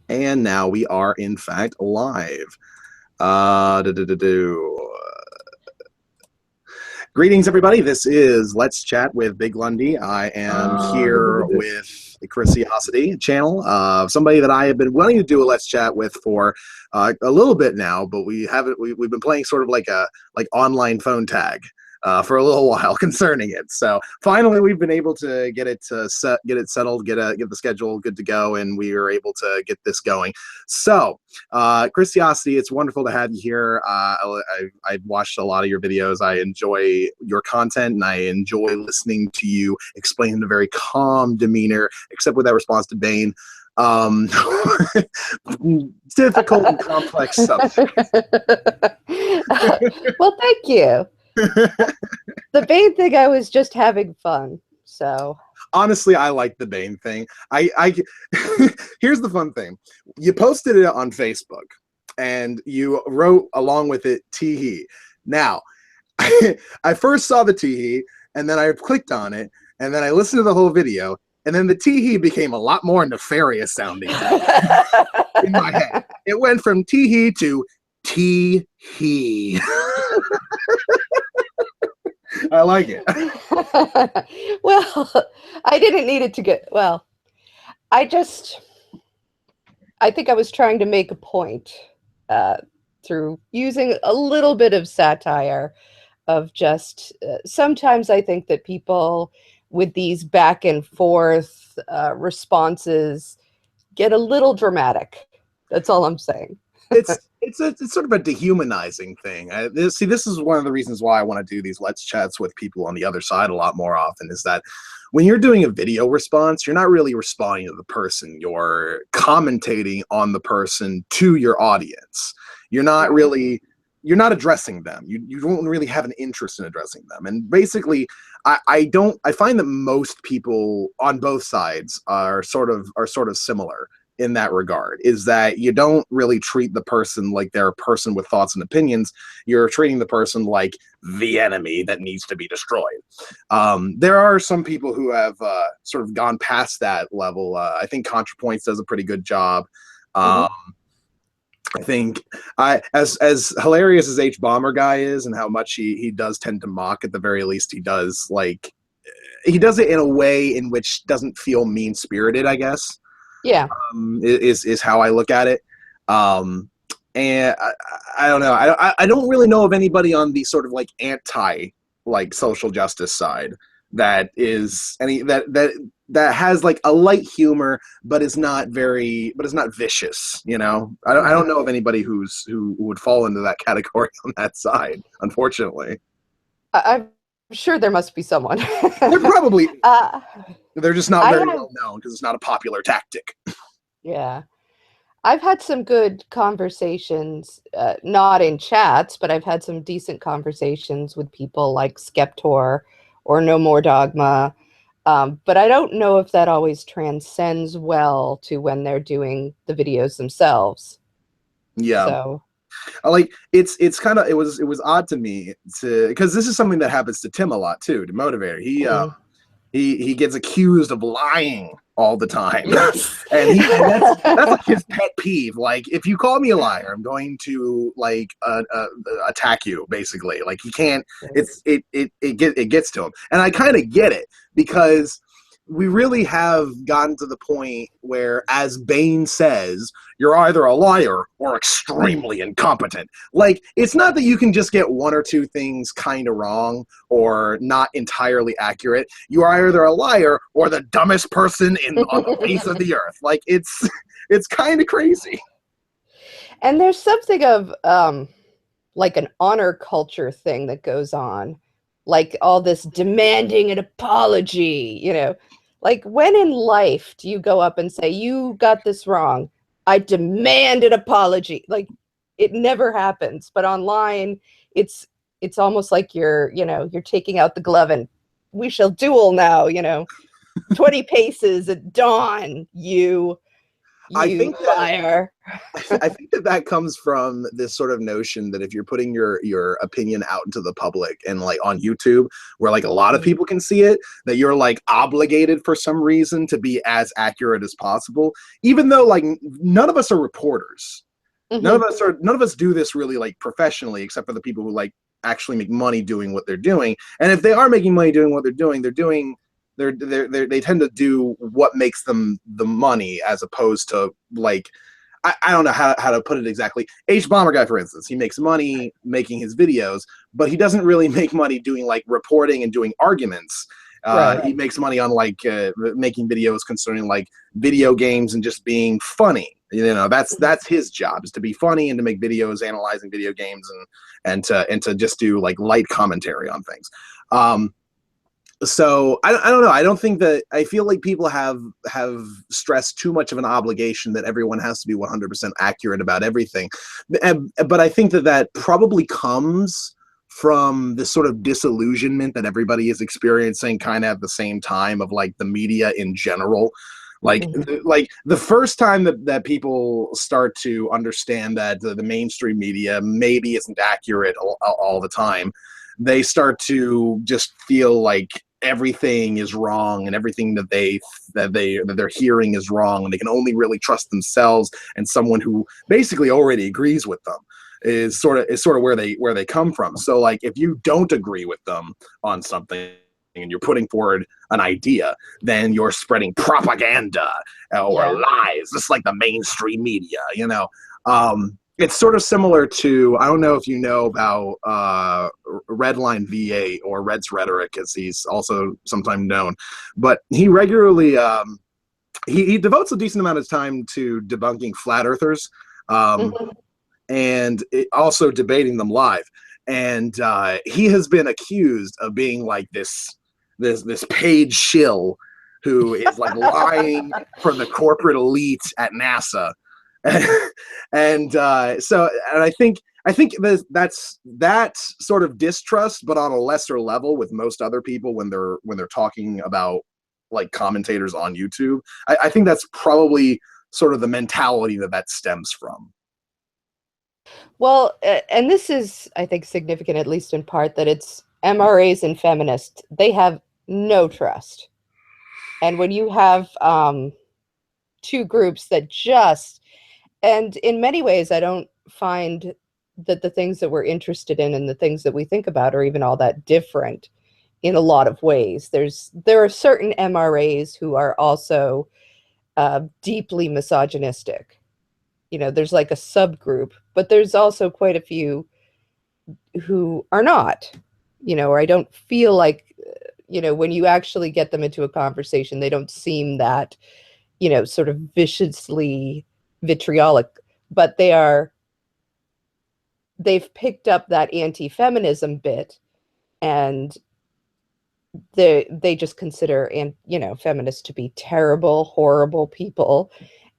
And now we are, in fact, live. Uh, do, do, do, do. Greetings, everybody. This is Let's Chat with Big Lundy. I am here with Chrisiousity channel, somebody that I have been wanting to do a Let's Chat with for a little bit now, but we haven't. We've been playing sort of like online phone tag for a little while concerning it. So finally, we've been able to get it settled, get the schedule good to go, and we were able to get this going. So, Chrisiousity, it's wonderful to have you here. I've watched a lot of your videos. I enjoy your content, and I enjoy listening to you explain in a very calm demeanor, except with that response to Bane. Difficult and complex subject. Well, thank you. The Bane thing, I was just having fun. So honestly, I like the Bane thing. I here's the fun thing. You posted it on Facebook, and you wrote along with it "teehee." Now, I first saw the teehee, and then I clicked on it, and then I listened to the whole video, and then the teehee became a lot more nefarious sounding in my head. It went from teehee to teehee. I like it. Well, I didn't need it to get, well, I think I was trying to make a point through using a little bit of satire of just, sometimes I think that people with these back and forth responses get a little dramatic. That's all I'm saying. It's sort of a dehumanizing thing. This is one of the reasons why I want to do these Let's Chats with people on the other side a lot more often, is that when you're doing a video response, you're not really responding to the person. You're commentating on the person to your audience. You're not addressing them. You don't really have an interest in addressing them. And basically, I find that most people on both sides are sort of similar in that regard, is that you don't really treat the person like they're a person with thoughts and opinions. You're treating the person like the enemy that needs to be destroyed. There are some people who have sort of gone past that level. I think ContraPoints does a pretty good job. I think as hilarious as H Bomber guy is, and how much he does tend to mock, at the very least he does it in a way in which doesn't feel mean-spirited, I guess. Yeah, is how I look at it. And I don't know. I don't really know of anybody on the sort of anti social justice side that is that has a light humor, but is not vicious. You know, I don't know of anybody who would fall into that category on that side, unfortunately. I'm sure there must be someone. They're probably they're just not very well known because it's not a popular tactic. Yeah. I've had some good conversations, not in chats, but I've had some decent conversations with people like Skeptor or No More Dogma. But I don't know if that always transcends well to when they're doing the videos themselves. Yeah. So it's kind of, it was odd to me because this is something that happens to Tim a lot too, to Motivator. He gets accused of lying all the time. and that's like his pet peeve. Like, if you call me a liar, I'm going to attack you, basically. Like, he can't, it gets to him. And I kind of get it, because we really have gotten to the point where, as Bane says, you're either a liar or extremely incompetent. Like, it's not that you can just get one or two things kind of wrong or not entirely accurate. You are either a liar or the dumbest person on the face of the earth. Like, it's kind of crazy. And there's something of like an honor culture thing that goes on. Like, all this demanding an apology, you know. Like, when in life do you go up and say, you got this wrong, I demand an apology? Like, it never happens. But online, it's almost like you're taking out the glove and we shall duel now, 20 paces at dawn, you. I You think that liar. I think that that comes from this sort of notion that if you're putting your opinion out into the public and like on YouTube, where like a lot of people can see it, that you're like obligated for some reason to be as accurate as possible, even though like none of us are reporters. None of us do this really like professionally, except for the people who like actually make money doing what they're doing. And if they are making money doing what they tend to do what makes them the money, as opposed to like, I don't know how to put it exactly. H Bomber Guy, for instance, he makes money making his videos, but he doesn't really make money doing like reporting and doing arguments. Right. He makes money on like making videos concerning like video games and just being funny. You know, that's his job, is to be funny and to make videos analyzing video games and to just do like light commentary on things. So I don't know. I don't think that, I feel like people have stressed too much of an obligation that everyone has to be 100% accurate about everything. But I think that that probably comes from this sort of disillusionment that everybody is experiencing kind of at the same time, of like the media in general. Like, like the first time that people start to understand that the mainstream media maybe isn't accurate all the time, they start to just feel like everything is wrong and everything that they're hearing is wrong, and they can only really trust themselves and someone who basically already agrees with them is sort of where they come from. So like, if you don't agree with them on something and you're putting forward an idea, then you're spreading propaganda or lies, just like the mainstream media, you know. It's sort of similar to, I don't know if you know about Redline V8, or Red's Rhetoric, as he's also sometimes known, but he regularly he devotes a decent amount of time to debunking flat earthers, and also debating them live. And he has been accused of being like this paid shill who is like lying for the corporate elite at NASA. And I think that's that sort of distrust, but on a lesser level with most other people when they're talking about like commentators on YouTube. I think that's probably sort of the mentality that stems from. Well, and this is, I think, significant, at least in part, that it's MRAs and feminists. They have no trust. And when you have two groups that just, and in many ways, I don't find that the things that we're interested in and the things that we think about are even all that different in a lot of ways. There are certain MRAs who are also deeply misogynistic. You know, there's like a subgroup, but there's also quite a few who are not, you know, or I don't feel like, you know, when you actually get them into a conversation, they don't seem that, you know, sort of viciously vitriolic, but they've picked up that anti-feminism bit, and they just consider, and you know, feminists to be terrible, horrible people.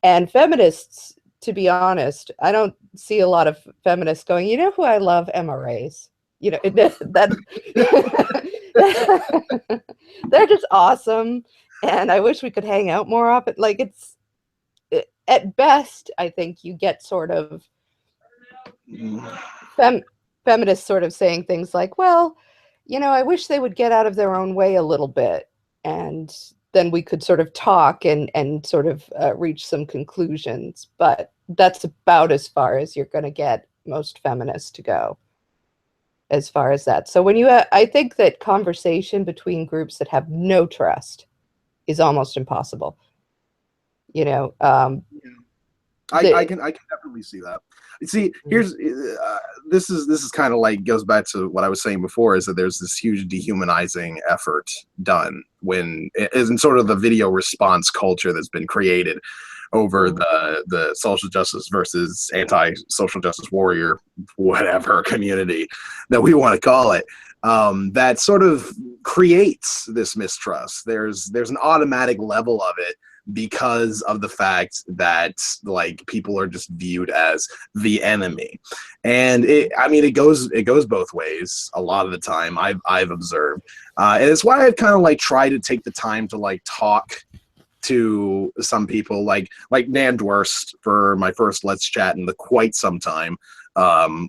And feminists, to be honest, I don't see a lot of feminists going, you know who I love? MRAs. You know, that they're just awesome, and I wish we could hang out more often. Like, it's at best, I think you get sort of feminists sort of saying things like, well, you know, I wish they would get out of their own way a little bit, and then we could sort of talk and sort of reach some conclusions. But that's about as far as you're going to get most feminists to go, as far as that. So when you, I think that conversation between groups that have no trust is almost impossible. You know, I can definitely see that. See, here's this is kind of like goes back to what I was saying before, is that there's this huge dehumanizing effort done when isn't sort of the video response culture that's been created over the social justice versus anti-social justice warrior, whatever community that we want to call it, that sort of creates this mistrust. There's an automatic level of it because of the fact that like people are just viewed as the enemy. And it goes both ways a lot of the time, I've observed. And it's why I've kind of like tried to take the time to like talk to some people, like Dan Dworst for my first Let's Chat in quite some time,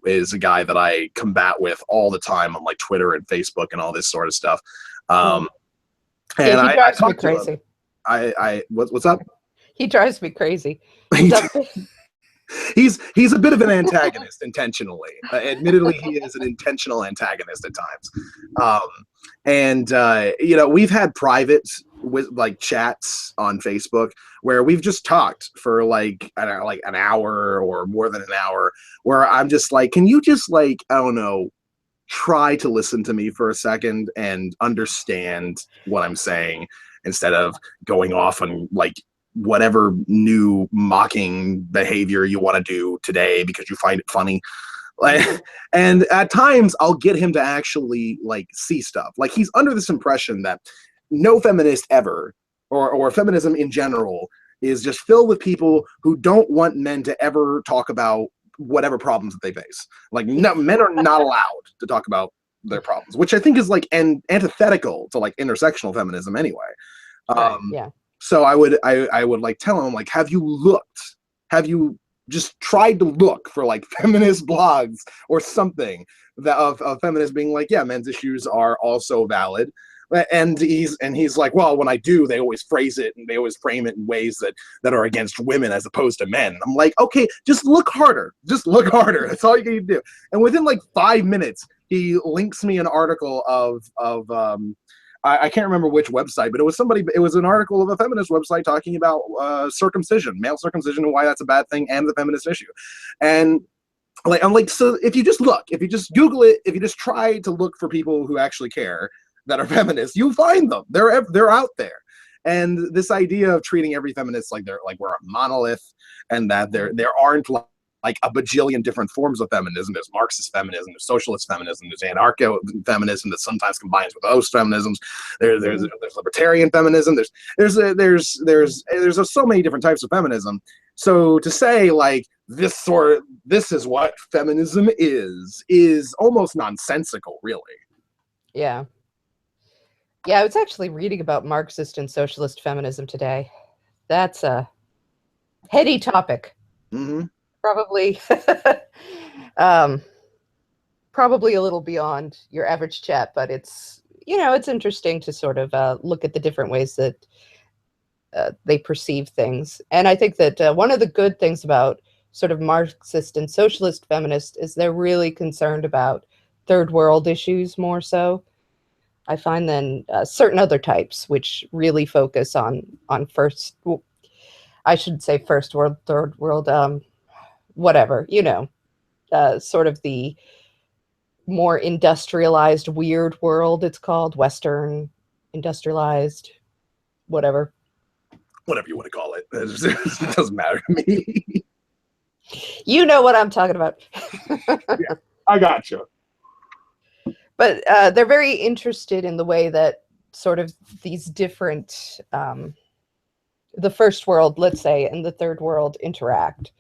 is a guy that I combat with all the time on like Twitter and Facebook and all this sort of stuff. And yeah, he drives I me talked to him. crazy. What's up? He drives me crazy. He's up he's a bit of an antagonist intentionally. Admittedly, he is an intentional antagonist at times. You know, we've had private with like chats on Facebook where we've just talked for like, I don't know, like an hour or more than an hour, where I'm just like, can you just like, I don't know, try to listen to me for a second and understand what I'm saying instead of going off on like whatever new mocking behavior you want to do today because you find it funny. Like, and at times I'll get him to actually like see stuff. Like he's under this impression that no feminist ever, or feminism in general, is just filled with people who don't want men to ever talk about whatever problems that they face. Like no, men are not allowed to talk about their problems, which I think is like antithetical to like intersectional feminism anyway. right, yeah. So I would like tell him like, have you looked? Have you just tried to look for like feminist blogs or something that of feminists being like, yeah, men's issues are also valid. And he's like, well, when I do, they always phrase it and they always frame it in ways that are against women as opposed to men. I'm like, okay, just look harder. Just look harder. That's all you can do. And within like 5 minutes, he links me an article of I can't remember which website, but it was an article of a feminist website talking about circumcision, male circumcision, and why that's a bad thing, and the feminist issue. And like, I'm like, so if you just look, if you just Google it, if you just try to look for people who actually care that are feminists, you'll find them. They're out there. And this idea of treating every feminist like we're a monolith, and that there aren't like a bajillion different forms of feminism. There's Marxist feminism, there's socialist feminism, there's anarcho-feminism that sometimes combines with those feminisms. There's libertarian feminism. There's so many different types of feminism. So to say like this is what feminism is almost nonsensical, really. Yeah. Yeah, I was actually reading about Marxist and socialist feminism today. That's a heady topic. Mm-hmm. Probably, probably a little beyond your average chat, but it's, you know, it's interesting to sort of look at the different ways that they perceive things. And I think that one of the good things about sort of Marxist and socialist feminists is they're really concerned about third world issues more so, I find, than certain other types, which really focus on first, well, I should say first world, third world, whatever, you know, sort of the more industrialized, weird world, it's called, Western, industrialized, whatever. Whatever you want to call it. It doesn't matter to me. You know what I'm talking about. Yeah, I gotcha. But they're very interested in the way that sort of these different, the first world, let's say, and the third world interact,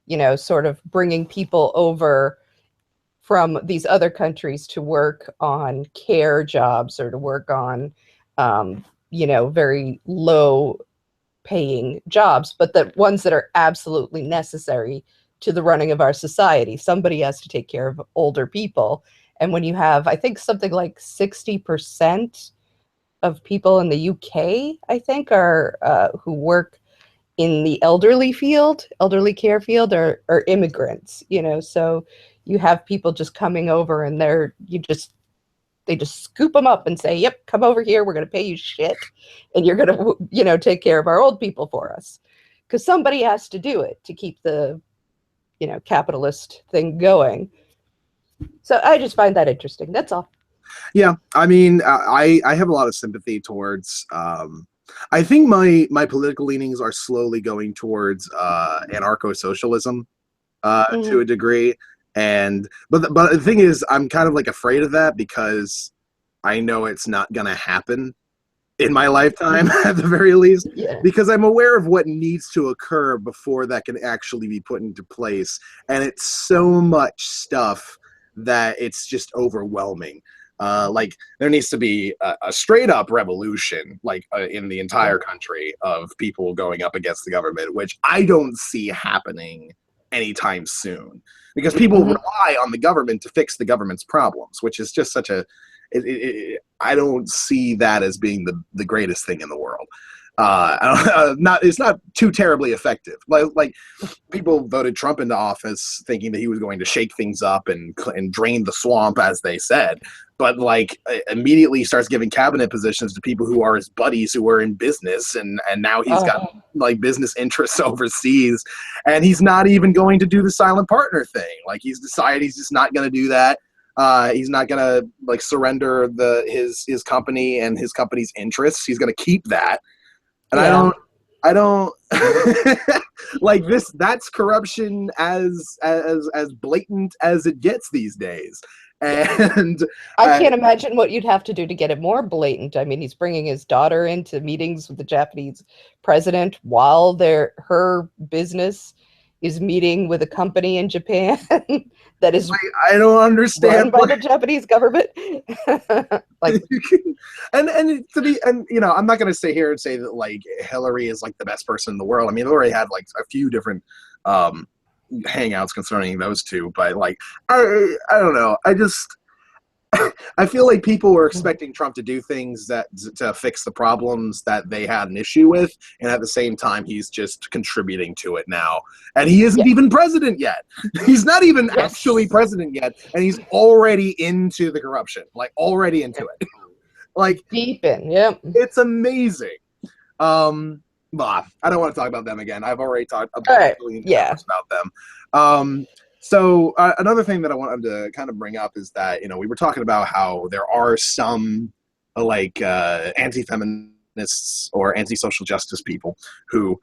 you know, sort of bringing people over from these other countries to work on care jobs or to work on, you know, very low paying jobs, but the ones that are absolutely necessary to the running of our society. Somebody has to take care of older people. And when you have, I think, something like 60% of people in the UK, I think, are who work in the elderly care field, are immigrants, you know, so you have people just coming over and they just scoop them up and say, yep, come over here, we're going to pay you shit, and you're going to, you know, take care of our old people for us, because somebody has to do it to keep the, you know, capitalist thing going. So I just find that interesting. That's all. Yeah, I mean, I have a lot of sympathy towards. I think my political leanings are slowly going towards anarcho-socialism to a degree, but the thing is, I'm kind of like afraid of that because I know it's not gonna happen in my lifetime at the very least. Yeah. Because I'm aware of what needs to occur before that can actually be put into place, and it's so much stuff that it's just overwhelming. Like there needs to be a straight up revolution, like in the entire country, of people going up against the government, which I don't see happening anytime soon, because people rely on the government to fix the government's problems, which is just such a I don't see that as being the greatest thing in the world. It's not too terribly effective. Like people voted Trump into office thinking that he was going to shake things up and drain the swamp, as they said, but like immediately starts giving cabinet positions to people who are his buddies who are in business, and now he's got like business interests overseas, and he's not even going to do the silent partner thing. Like he's decided he's just not going to do that. He's not going to like surrender his company and his company's interests. He's going to keep that. And I don't like this. That's corruption as blatant as it gets these days. And I can't imagine what you'd have to do to get it more blatant. I mean, he's bringing his daughter into meetings with the Japanese president while her business is meeting with a company in Japan that is I don't understand run by the Japanese government. Like, and you know, I'm not going to sit here and say that like Hillary is like the best person in the world. I mean, we already had like a few different hangouts concerning those two, but like I don't know. I feel like people were expecting Trump to do things to fix the problems that they had an issue with, and at the same time, he's just contributing to it now. And he isn't even president yet. He's not even actually president yet, and he's already into the corruption, like already into it. Like deep in, it's amazing. I don't want to talk about them again. I've already talked about them. So another thing that I wanted to kind of bring up is that, you know, we were talking about how there are some like anti-feminists or anti-social justice people who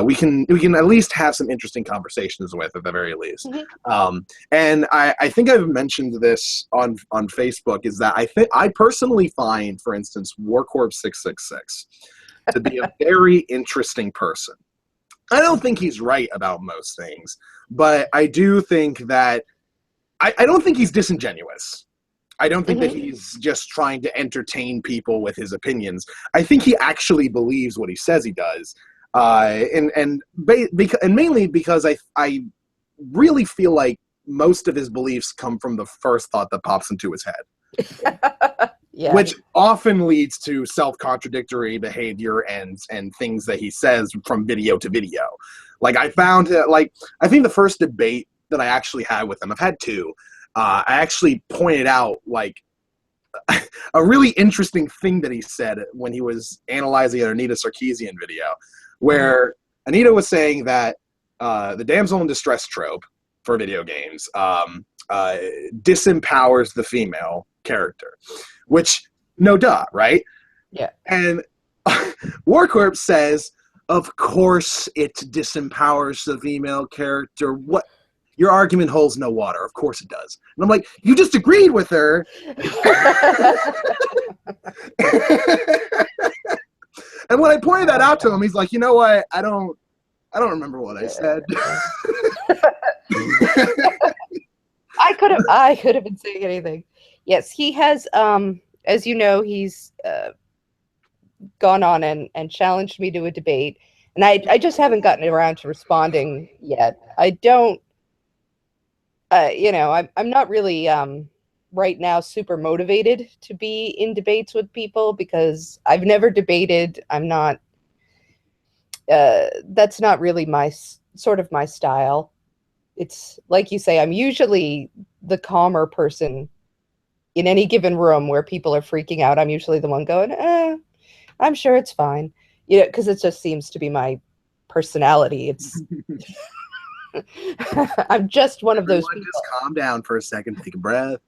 we can at least have some interesting conversations with, at the very least. And I think I've mentioned this on Facebook, is that I personally find, for instance, Warcorp 666 to be a very interesting person. I don't think he's right about most things, but I do think that I don't think he's disingenuous. I don't think that he's just trying to entertain people with his opinions. I think he actually believes what he says he does, and mainly because I really feel like most of his beliefs come from the first thought that pops into his head. Which often leads to self-contradictory behavior and things that he says from video to video. Like I found, I think the first debate that I actually had with him, I've had two. I actually pointed out like a really interesting thing that he said when he was analyzing an Anita Sarkeesian video, where Anita was saying that the damsel in distress trope for video games disempowers the female character. Which, no duh, right? Yeah. And Warcorp says, of course it disempowers the female character. What? Your argument holds no water. Of course it does. And I'm like, you just agreed with her. And when I pointed that out to him, he's like, you know what? I don't remember what I said. I could have been saying anything. Yes, he has, as you know, he's gone on and challenged me to a debate, and I just haven't gotten around to responding yet. I don't, you know, I'm not really right now super motivated to be in debates with people because I've never debated. I'm not, that's not really my style. It's like you say, I'm usually the calmer person in any given room where people are freaking out. I'm usually the one going, I'm sure it's fine. You know, because it just seems to be my personality. It's I'm just one of those people. Just calm down for a second. Take a breath.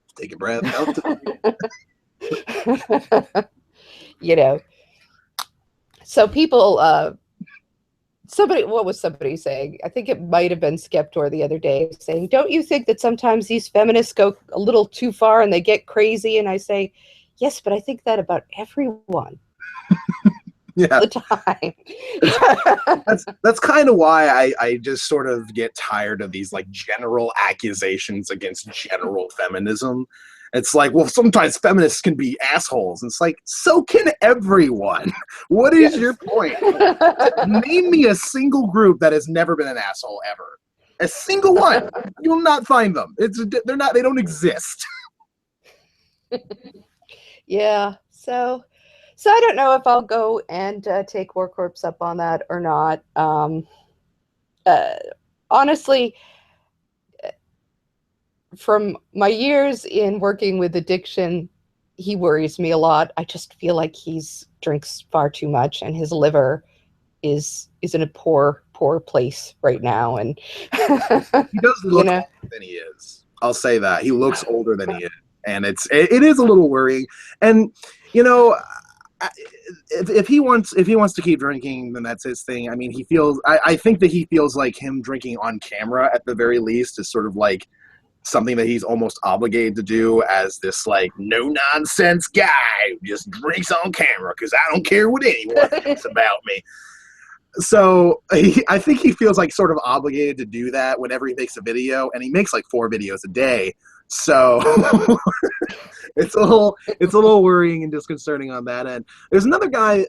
You know. So people what was somebody saying? I think it might have been Skeptor the other day saying, don't you think that sometimes these feminists go a little too far and they get crazy? And I say, yes, but I think that about everyone. All the time. that's kind of why I just sort of get tired of these like general accusations against general feminism. It's like, well, sometimes feminists can be assholes. And it's like, so can everyone. What is your point? Name me a single group that has never been an asshole ever. A single one. You will not find them. They don't exist. Yeah. So I don't know if I'll go and take War Corpse up on that or not. Honestly, from my years in working with addiction, he worries me a lot. I just feel like he's drinks far too much, and his liver is in a poor place right now. And he does look older than he is. I'll say that he looks older than he is, and it is a little worrying. And you know, if he wants to keep drinking, then that's his thing. I mean, I think that he feels like him drinking on camera at the very least is sort of like something that he's almost obligated to do as this like no nonsense guy who just drinks on camera because I don't care what anyone thinks about me. So I think he feels like sort of obligated to do that whenever he makes a video, and he makes like 4 videos a day. So it's a little worrying and disconcerting on that end. There's another guy.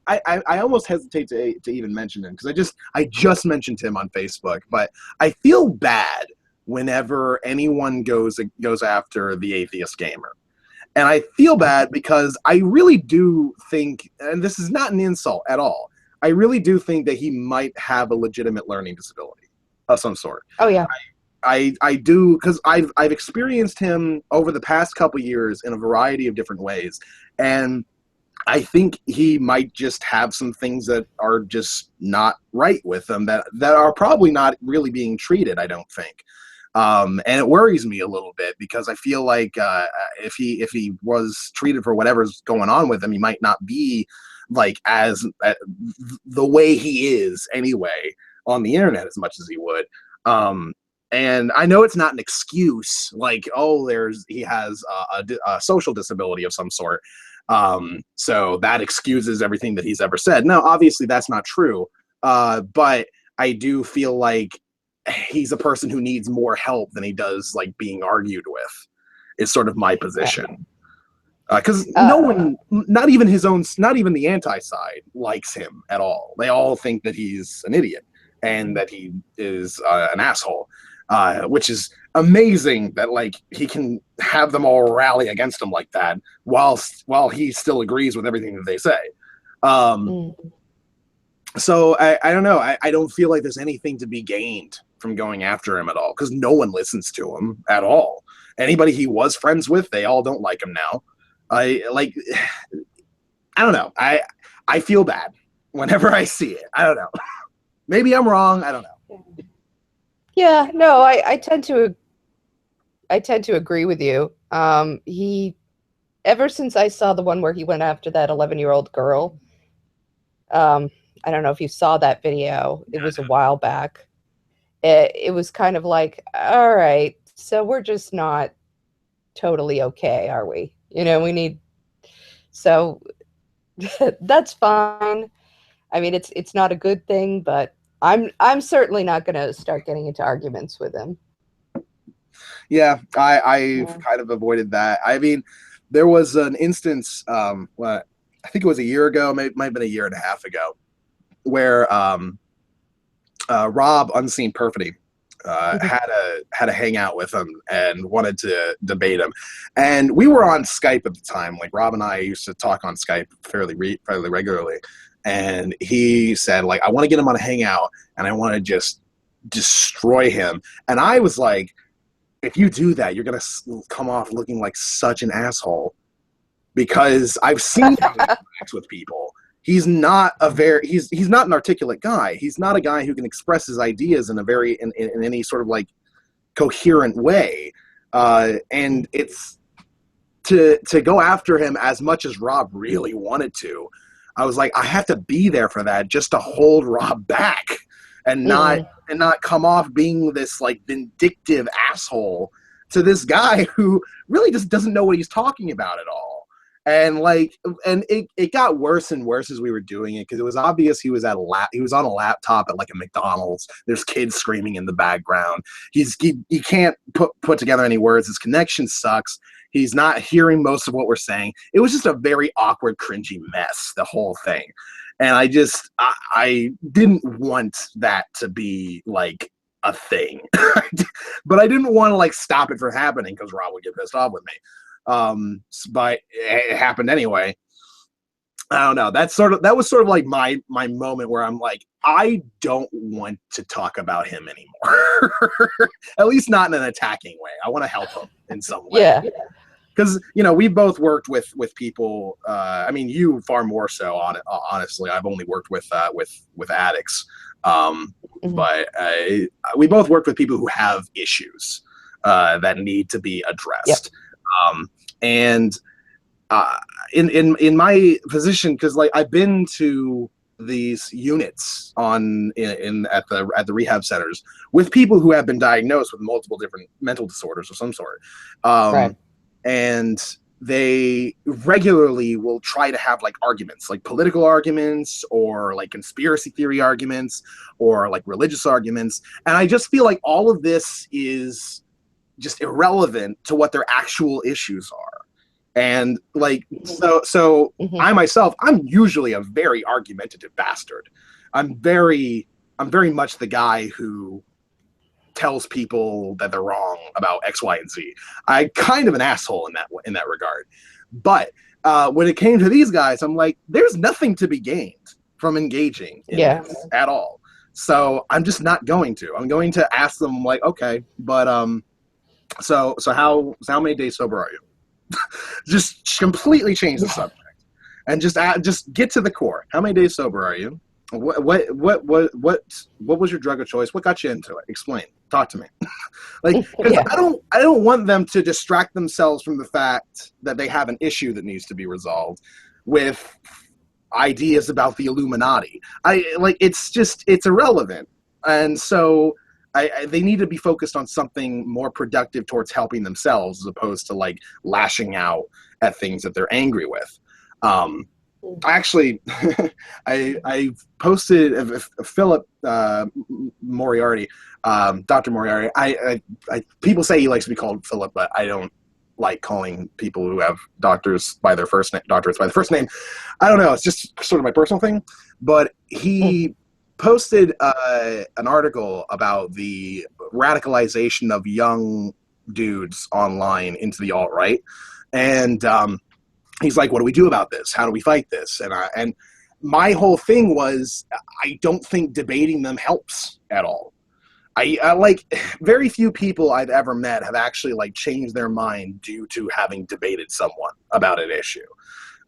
I almost hesitate to even mention him because I just mentioned him on Facebook, but I feel bad whenever anyone goes after the atheist gamer. And I feel bad because I really do think, and this is not an insult at all, I really do think that he might have a legitimate learning disability of some sort. Oh yeah. I do, because I've experienced him over the past couple years in a variety of different ways, and I think he might just have some things that are just not right with him that are probably not really being treated, I don't think. And it worries me a little bit because I feel like if he was treated for whatever's going on with him, he might not be like as the way he is anyway on the internet as much as he would. And I know it's not an excuse, like, oh, he has a social disability of some sort, so that excuses everything that he's ever said. Now, obviously, that's not true, but I do feel like he's a person who needs more help than he does like being argued with. Is sort of my position, because no one, not even the anti-side, likes him at all. They all think that he's an idiot and that he is an asshole. Which is amazing that like he can have them all rally against him like that while he still agrees with everything that they say. So I don't know. I don't feel like there's anything to be gained from going after him at all because no one listens to him at all. Anybody he was friends with, they all don't like him now. I don't know. I feel bad whenever I see it. I don't know. Maybe I'm wrong. I don't know. Yeah, no, I tend to agree with you. He, ever since I saw the one where he went after that 11-year-old girl, I don't know if you saw that video. It was a while back. It was kind of like, all right, so we're just not totally okay, are we? You know, so that's fine. I mean, it's not a good thing, but I'm certainly not going to start getting into arguments with him. Yeah, I've kind of avoided that. I mean, there was an instance, I think it was a year ago, might have been a year and a half ago, where Rob Unseen Perfidy had a hangout with him and wanted to debate him, and we were on Skype at the time. Like Rob and I used to talk on Skype fairly regularly. And he said, like, I want to get him on a hangout, and I want to just destroy him. And I was like, if you do that, you're going to come off looking like such an asshole. Because I've seen how he interacts with people. He's not he's not an articulate guy. He's not a guy who can express his ideas in any sort of like coherent way. And it's to go after him as much as Rob really wanted to. I was like, I have to be there for that just to hold Rob back and not come off being this like vindictive asshole to this guy who really just doesn't know what he's talking about at all. And it got worse and worse as we were doing it because it was obvious he was on a laptop at like a McDonald's. There's kids screaming in the background. He can't put together any words. His connection sucks. He's not hearing most of what we're saying. It was just a very awkward, cringy mess, the whole thing. And I didn't want that to be like a thing. But I didn't want to like stop it from happening because Rob would get pissed off with me. But it happened anyway. I don't know. That was sort of like my moment where I'm like, I don't want to talk about him anymore. At least not in an attacking way. I want to help him in some way. Yeah. Because we both worked with people. I mean, you far more so. Honestly, I've only worked with addicts. But we both worked with people who have issues that need to be addressed. Yep. And in my position, because like I've been to these units at the rehab centers with people who have been diagnosed with multiple different mental disorders of some sort. Right. And they regularly will try to have like arguments, like political arguments or like conspiracy theory arguments or like religious arguments. And I just feel like all of this is just irrelevant to what their actual issues are. And like, so I myself, I'm usually a very argumentative bastard. I'm very much the guy who tells people that they're wrong about X, Y, and Z. I kind of an asshole in that regard. But when it came to these guys, I'm like, there's nothing to be gained from engaging in this at all. So I'm just not going to. I'm going to ask them like, okay, but so how many days sober are you? Just completely change the subject and just get to the core. How many days sober are you? What was your drug of choice? What got you into it? Explain. Talk to me. Like, because I don't want them to distract themselves from the fact that they have an issue that needs to be resolved with ideas about the Illuminati. It's irrelevant. And so they need to be focused on something more productive towards helping themselves as opposed to like lashing out at things that they're angry with. Actually, I posted Philip Moriarty, Dr. Moriarty. I people say he likes to be called Philip, but I don't like calling people who have doctorates by their first name. I don't know. It's just sort of my personal thing. But he posted an article about the radicalization of young dudes online into the alt-right, and he's like, what do we do about this? How do we fight this? And my whole thing was, I don't think debating them helps at all. I like, very few people I've ever met have actually like changed their mind due to having debated someone about an issue.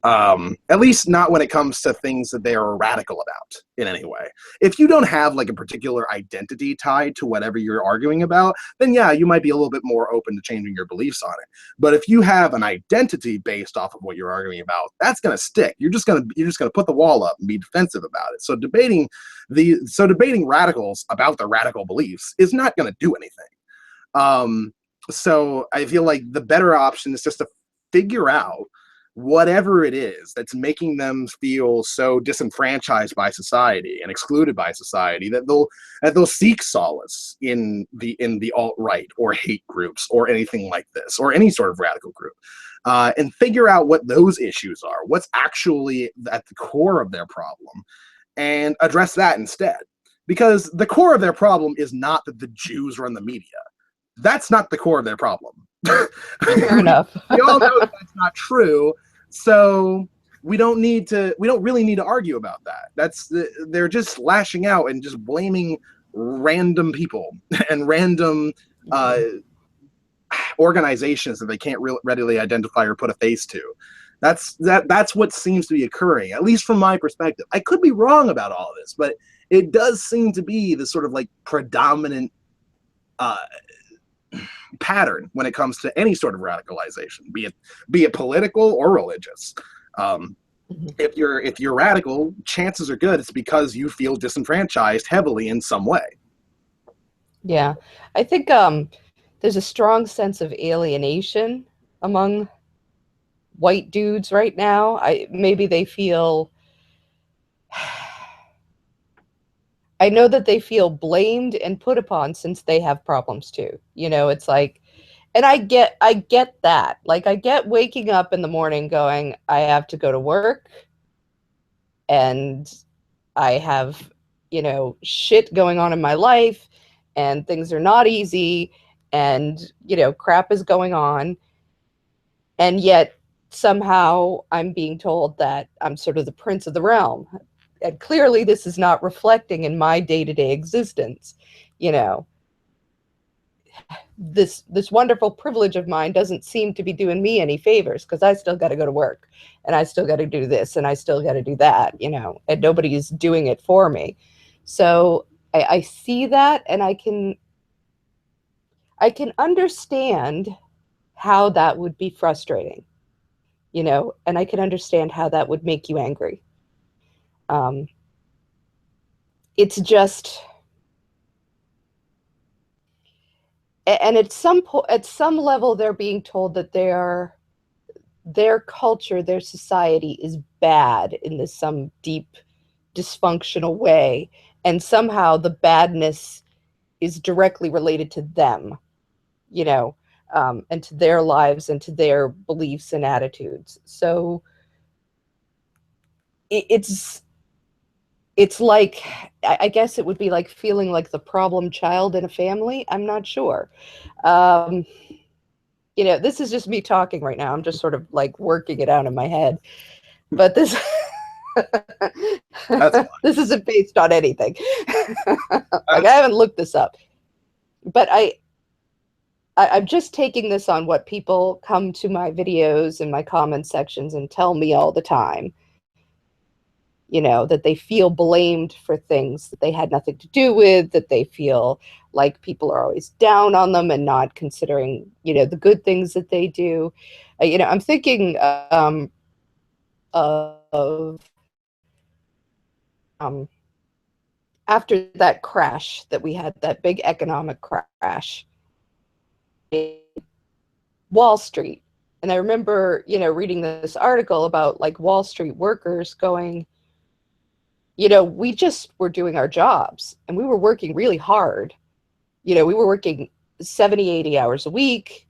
At least not when it comes to things that they are radical about in any way. If you don't have like a particular identity tied to whatever you're arguing about, then yeah, you might be a little bit more open to changing your beliefs on it. But if you have an identity based off of what you're arguing about, that's going to stick. You're just going to put the wall up and be defensive about it. So debating radicals about their radical beliefs is not going to do anything. So I feel like the better option is just to figure out whatever it is that's making them feel so disenfranchised by society and excluded by society that they'll seek solace in the alt-right or hate groups or anything like this or any sort of radical group, and figure out what those issues are, what's actually at the core of their problem, and address that instead. Because the core of their problem is not that the Jews run the media. That's not the core of their problem. Fair enough. We all know that's not true, so we don't really need to argue about that. They're just lashing out and just blaming random people and random organizations that they can't readily identify or put a face to. That's what seems to be occurring, at least from my perspective. I could be wrong about all of this, but it does seem to be the sort of like predominant pattern when it comes to any sort of radicalization, be it political or religious. If you're radical, chances are good it's because you feel disenfranchised heavily in some way. Yeah, I think there's a strong sense of alienation among white dudes right now. Maybe they feel I know that they feel blamed and put upon since they have problems too. You know, it's like, And I get that. Like, I get waking up in the morning going, I have to go to work, and I have, shit going on in my life, and things are not easy, and, crap is going on. And yet somehow I'm being told that I'm sort of the prince of the realm. And clearly this is not reflecting in my day-to-day existence. You know, this wonderful privilege of mine doesn't seem to be doing me any favors, because I still got to go to work, and I still got to do this, and I still got to do that, and nobody is doing it for me. So I see that, and I can understand how that would be frustrating, and I can understand how that would make you angry. Um, it's just, and at some level, they're being told that their culture, their society is bad in this some deep dysfunctional way, and somehow the badness is directly related to them, you know, and to their lives and to their beliefs and attitudes. So it's like, I guess it would be like feeling like the problem child in a family. I'm not sure. Um, this is just me talking right now. I'm just sort of like working it out in my head. But this That's fine. this isn't based on anything. Like, I haven't looked this up. But I'm just taking this on what people come to my videos and my comment sections and tell me all the time. That they feel blamed for things that they had nothing to do with, that they feel like people are always down on them and not considering, the good things that they do. I'm thinking of after that crash that we had, that big economic crash, Wall Street. And I remember, reading this article about like Wall Street workers going, we just were doing our jobs, and we were working really hard. We were working 70, 80 hours a week.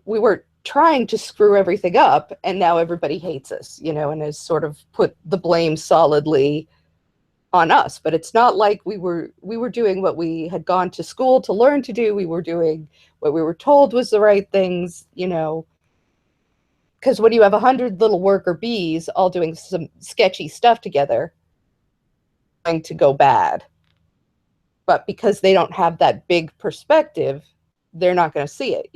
We were trying to screw everything up, and now everybody hates us, and has sort of put the blame solidly on us. But it's not like we were doing what we had gone to school to learn to do. We were doing what we were told was the right things, because when you have 100 little worker bees all doing some sketchy stuff together, going to go bad. But because they don't have that big perspective, they're not going to see it,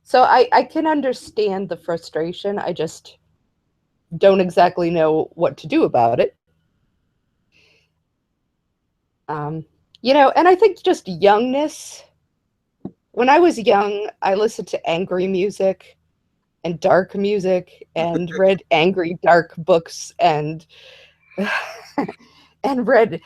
So I can understand the frustration. I just don't exactly know what to do about it. And I think just youngness. When I was young, I listened to angry music and dark music and read angry, dark books and and read,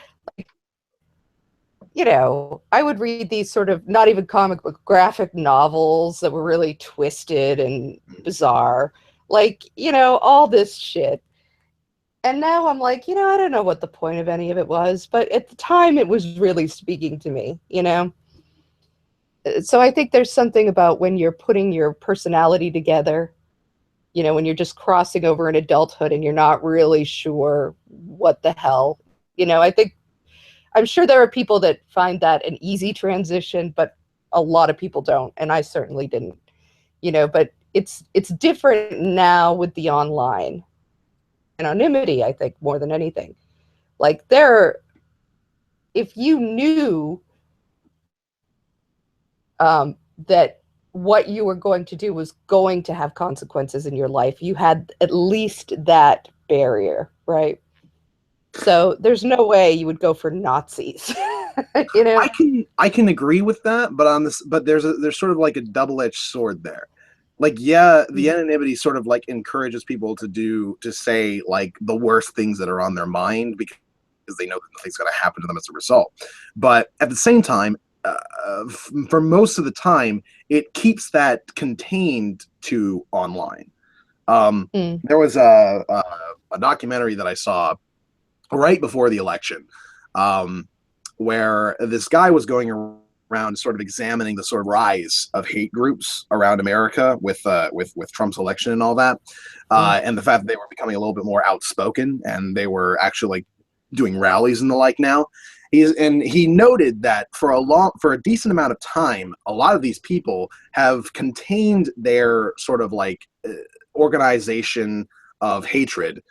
I would read these sort of not even comic book, graphic novels that were really twisted and bizarre, like, all this shit. And now I'm like, I don't know what the point of any of it was, but at the time it was really speaking to me, So I think there's something about when you're putting your personality together, when you're just crossing over in adulthood and you're not really sure what the hell, I'm sure there are people that find that an easy transition, but a lot of people don't, and I certainly didn't, but it's different now with the online anonymity, I think, more than anything. Like, if you knew that what you were going to do was going to have consequences in your life, you had at least that barrier, right? So there's no way you would go for Nazis. I can agree with that, but there's sort of like a double-edged sword there. Like, yeah, the anonymity sort of like encourages people to say like the worst things that are on their mind, because they know that nothing's going to happen to them as a result. But at the same time, for most of the time, it keeps that contained to online. There was a documentary that I saw right before the election, where this guy was going around sort of examining the sort of rise of hate groups around America with Trump's election and all that, and the fact that they were becoming a little bit more outspoken and they were actually like doing rallies and the like now. He noted that for a decent amount of time, a lot of these people have contained their sort of like organization of hatred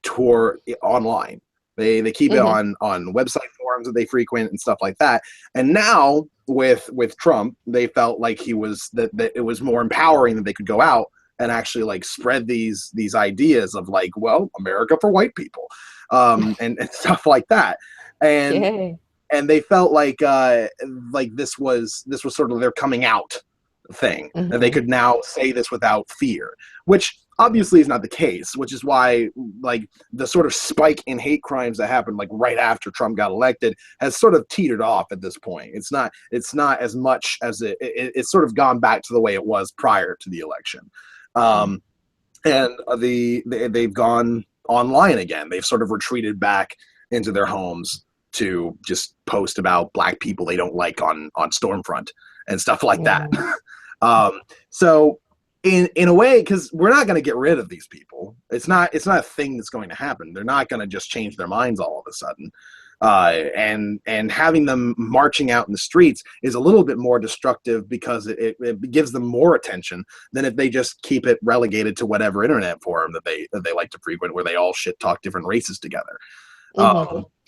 toward online. They keep it on website forums that they frequent and stuff like that. And now with Trump, they felt like that it was more empowering that they could go out and actually like spread these ideas of like, well, America for white people, and stuff like that. And Yay. and they felt like this was sort of their coming out thing, that they could now say this without fear, which obviously is not the case, which is why like the sort of spike in hate crimes that happened like right after Trump got elected has sort of teetered off at this point. It's not as much as it's sort of gone back to the way it was prior to the election. And they've gone online again. They've sort of retreated back into their homes to just post about black people they don't like on Stormfront and stuff like that. So in a way, because we're not going to get rid of these people. It's not a thing that's going to happen. They're not going to just change their minds all of a sudden. And having them marching out in the streets is a little bit more destructive because it gives them more attention than if they just keep it relegated to whatever internet forum that they like to frequent, where they all shit talk different races together.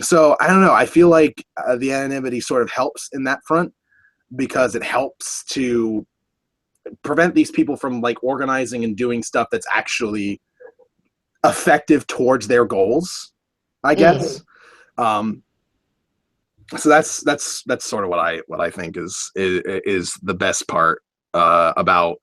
So I don't know. I feel like the anonymity sort of helps in that front, because it helps to prevent these people from like organizing and doing stuff that's actually effective towards their goals, I guess. So that's sort of what I think is the best part about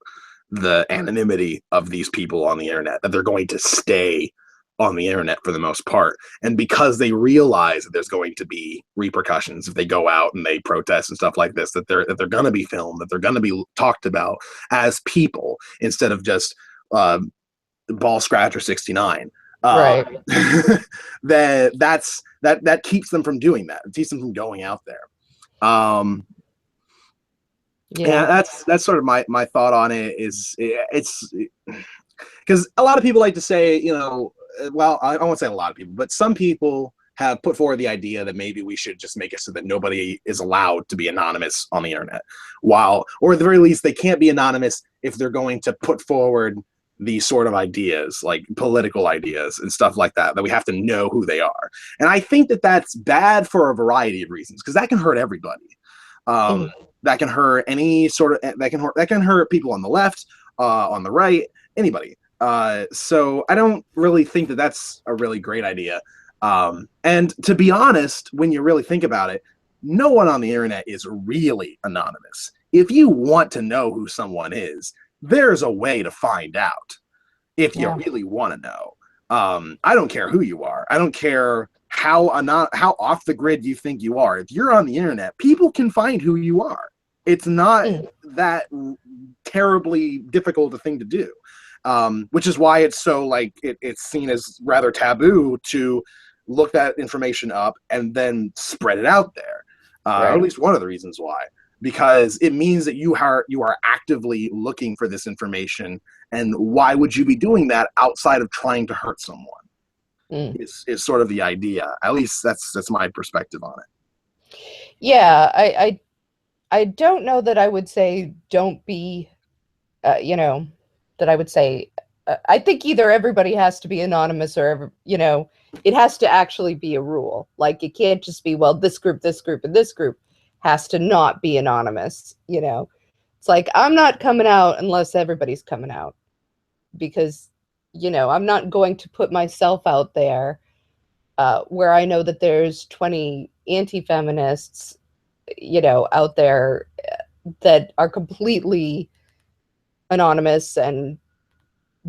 the anonymity of these people on the internet, that they're going to stay on the internet for the most part. And because they realize that there's going to be repercussions if they go out and they protest and stuff like this, that they're going to be filmed, that they're going to be talked about as people instead of just ball scratcher 69. Right. that keeps them from doing that. It keeps them from going out there. Yeah, that's sort of my thought on it. It's because a lot of people like to say, you know, well, I won't say a lot of people, but some people have put forward the idea that maybe we should just make it so that nobody is allowed to be anonymous on the internet, or at the very least, they can't be anonymous if they're going to put forward these sort of ideas, like political ideas and stuff like that we have to know who they are. And I think that that's bad for a variety of reasons, because that can hurt everybody. That can hurt any sort of, that can hurt people on the left, on the right, anybody. So I don't really think that that's a really great idea. And to be honest, when you really think about it, no one on the internet is really anonymous. If you want to know who someone is, there's a way to find out if you really want to know. I don't care who you are. I don't care how off the grid you think you are. If you're on the internet, people can find who you are. It's not that terribly difficult a thing to do. Which is why it's so like it's seen as rather taboo to look that information up and then spread it out there. Or at least one of the reasons why, because it means that you are actively looking for this information, and why would you be doing that outside of trying to hurt someone? Is sort of the idea. At least that's my perspective on it. Yeah, I don't know that I would say don't be, that I would say, I think either everybody has to be anonymous or, it has to actually be a rule. Like, it can't just be, well, this group, and this group has to not be anonymous. It's like, I'm not coming out unless everybody's coming out, because, I'm not going to put myself out there where I know that there's 20 anti-feminists, out there that are completely anonymous and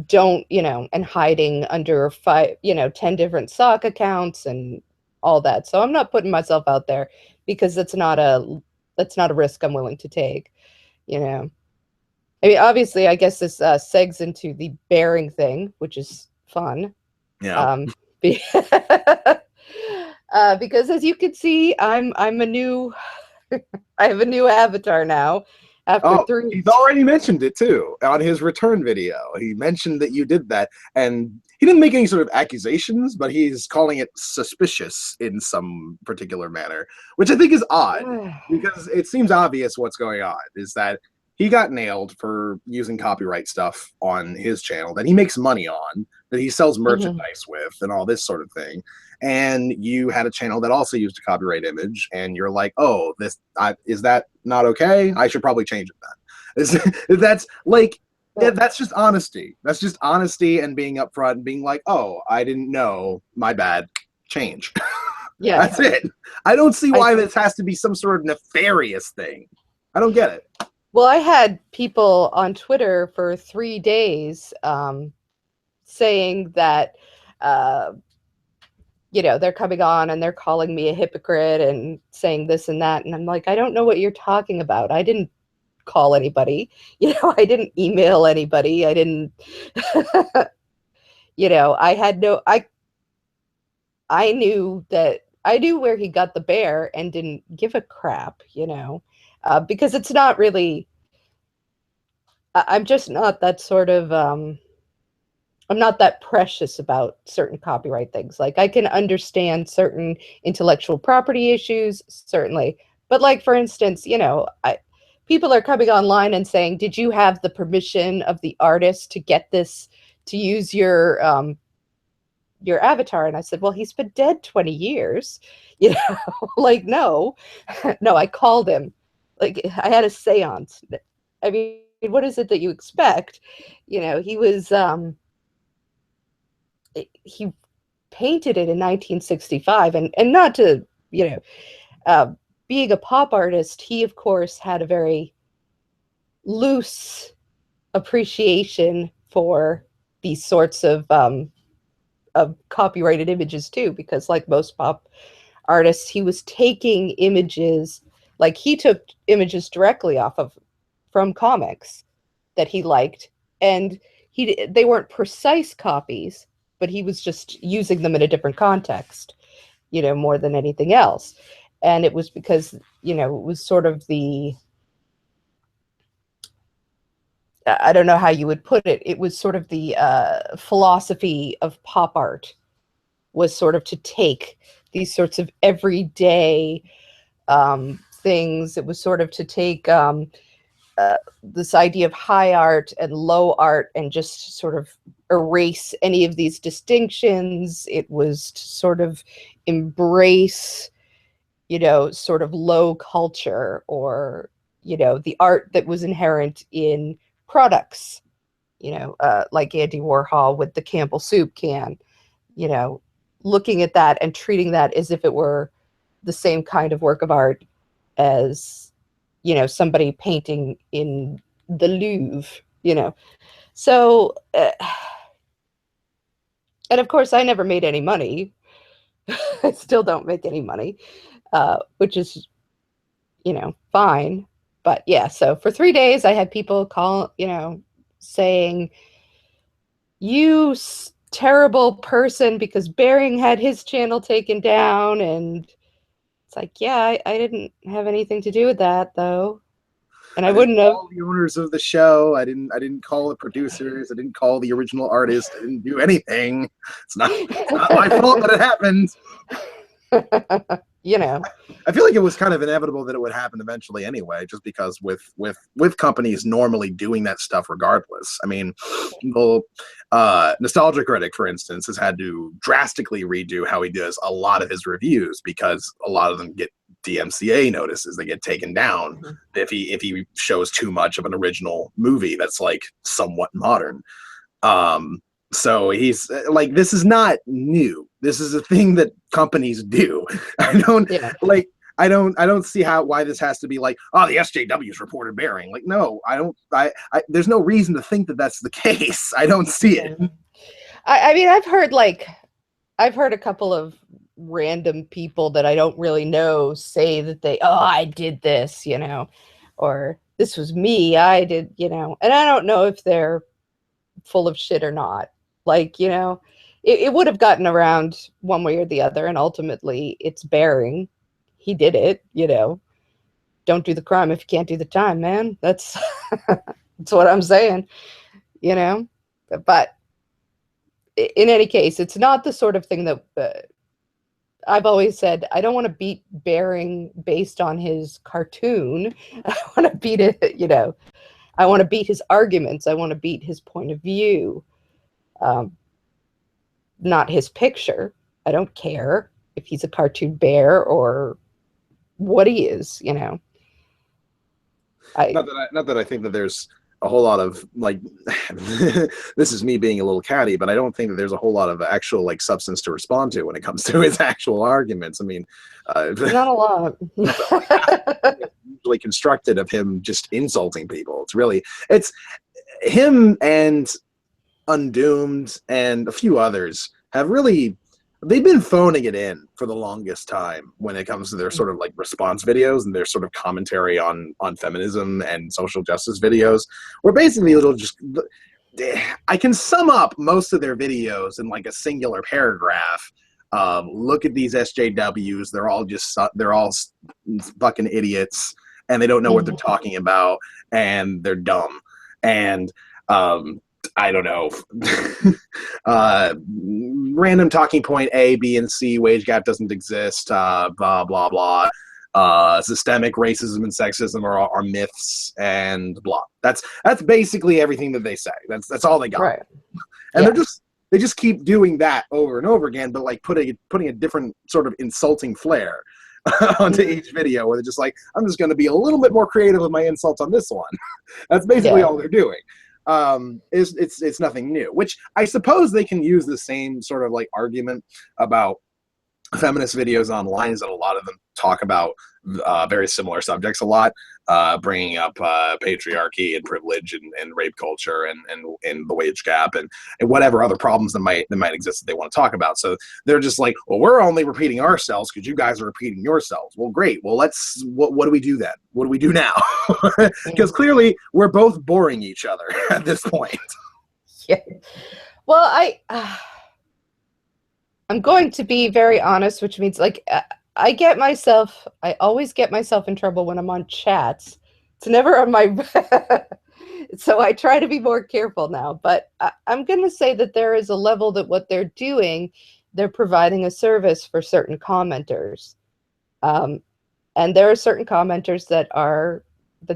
don't, and hiding under 10 different sock accounts and all that. So I'm not putting myself out there because that's not a risk I'm willing to take. I mean, obviously, I guess this segs into the bearing thing, which is fun. Yeah. Because as you can see, I'm a new I have a new avatar now after Oh, 3. he's already mentioned it too on his return video. He mentioned that you did that, and he didn't make any sort of accusations, but he's calling it suspicious in some particular manner, which I think is odd because it seems obvious what's going on. Is that he got nailed for using copyright stuff on his channel that he makes money on, that he sells merchandise with, and all this sort of thing. And you had a channel that also used a copyright image, and you're like, oh, is that not okay? I should probably change it then. That's like, that's just honesty. That's just honesty and being upfront and being like, oh, I didn't know, my bad, change. Yeah. That's it. I don't see why this has to be some sort of nefarious thing. I don't get it. Well, I had people on Twitter for 3 days saying that, you know, they're coming on and they're calling me a hypocrite and saying this and that. And I'm like, I don't know what you're talking about. I didn't call anybody. You know, I didn't email anybody. I didn't, you know, I had no, I knew where he got the bear and didn't give a crap, you know, because it's not really, I'm just not that sort of, I'm not that precious about certain copyright things. Like, I can understand certain intellectual property issues, certainly. But like, for instance, you know, people are coming online and saying, did you have the permission of the artist to get this, to use your avatar? And I said, well, he's been dead 20 years. You know, like, no, no, I called him. Like, I had a seance. I mean, what is it that you expect? You know, he was, he painted it in 1965, and not to, you know, being a pop artist, he of course had a very loose appreciation for these sorts of copyrighted images too, because like most pop artists, he was taking images, like he took images directly from comics that he liked, and they weren't precise copies, but he was just using them in a different context, you know, more than anything else. And it was because, you know, it was sort of the, I don't know how you would put it, it was sort of the philosophy of pop art was sort of to take these sorts of everyday things. It was sort of to take this idea of high art and low art and just sort of erase any of these distinctions. It was to sort of embrace, you know, sort of low culture, or, you know, the art that was inherent in products, you know, like Andy Warhol with the Campbell soup can, you know, looking at that and treating that as if it were the same kind of work of art as, you know, somebody painting in the Louvre, you know. So, and of course, I never made any money. I still don't make any money, which is, you know, fine. But yeah, so for 3 days, I had people call, you know, saying, you terrible person, because Bering had his channel taken down. And it's like, yeah, I didn't have anything to do with that, though. And I wouldn't have call the owners of the show. I didn't call the producers. I didn't call the original artist. I didn't do anything. It's not my fault that it happened. You know, I feel like it was kind of inevitable that it would happen eventually anyway, just because with companies normally doing that stuff regardless. I mean, the Nostalgia Critic, for instance, has had to drastically redo how he does a lot of his reviews because a lot of them get DMCA notices. They get taken down if he shows too much of an original movie that's like somewhat modern. So he's like, this is not new. This is a thing that companies do. I don't see why this has to be like, oh, the SJW's reported Bering. Like, no, there's no reason to think that that's the case. I don't see it. I mean, I've heard a couple of random people that I don't really know say that I did this, you know, or this was me, I did, you know, and I don't know if they're full of shit or not. Like, you know, it would have gotten around one way or the other, and ultimately it's Bering. He did it, you know. don't do the crime if you can't do the time, man. That's that's what I'm saying, you know. But in any case, it's not the sort of thing that I've always said. I don't want to beat Bering based on his cartoon. I want to beat it, you know. I want to beat his arguments. I want to beat his point of view, not his picture. I don't care if he's a cartoon bear or what he is, you know. Not that I think that there's a whole lot of like this is me being a little catty, but I don't think that there's a whole lot of actual like substance to respond to when it comes to his actual arguments. I mean, not a lot. Usually constructed of him just insulting people. It's him and Undoomed and a few others have really, they've been phoning it in for the longest time when it comes to their sort of like response videos and their sort of commentary on feminism and social justice videos, where basically it'll just, I can sum up most of their videos in like a singular paragraph. Look at these SJWs. They're all fucking idiots and they don't know what they're talking about and they're dumb. And, I don't know, random talking point A, B, and C, wage gap doesn't exist, blah, blah, blah. Systemic racism and sexism are myths and blah. That's basically everything that they say. That's all they got. Right. And they just keep doing that over and over again, but like putting a different sort of insulting flair onto each video where they're just like, I'm just going to be a little bit more creative with my insults on this one. That's basically all they're doing. It's nothing new, which I suppose they can use the same sort of like argument about feminist videos online, is that a lot of them talk about very similar subjects a lot, bringing up patriarchy and privilege and rape culture and the wage gap and whatever other problems that might exist that they want to talk about. So they're just like, well, we're only repeating ourselves because you guys are repeating yourselves. Well, great. Well, what do we do then? What do we do now? Because clearly we're both boring each other at this point. Yeah. Well, I'm going to be very honest, which means like I always get myself in trouble when I'm on chats. It's never on my, so I try to be more careful now, but I'm going to say that there is a level that what they're doing, they're providing a service for certain commenters. And there are certain commenters that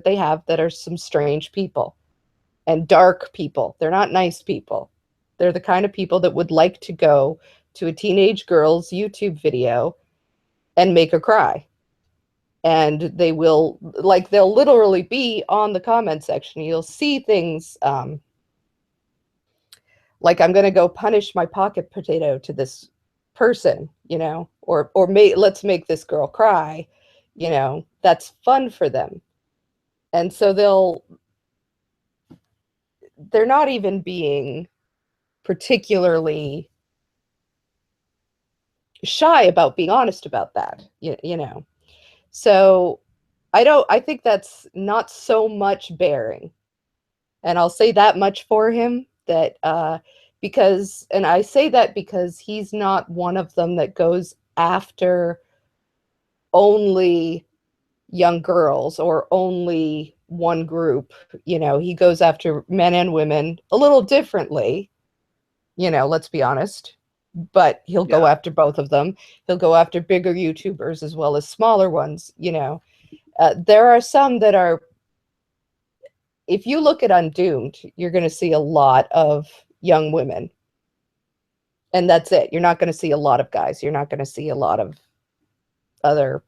they have that are some strange people and dark people. They're not nice people. They're the kind of people that would like to go to a teenage girl's YouTube video and make her cry. And they'll literally be on the comment section. You'll see things like, I'm going to go punish my pocket potato to this person, you know, or let's make this girl cry, you know, that's fun for them. And so they're not even being particularly shy about being honest about that, you know. So I think that's not so much Bering. And I'll say that much for him, that and I say that because he's not one of them that goes after only young girls or only one group. You know, he goes after men and women a little differently, you know, let's be honest. But he'll go after both of them. He'll go after bigger YouTubers as well as smaller ones, you know. There are some that are, if you look at Undoomed, you're going to see a lot of young women. And that's it. You're not going to see a lot of guys. You're not going to see a lot of other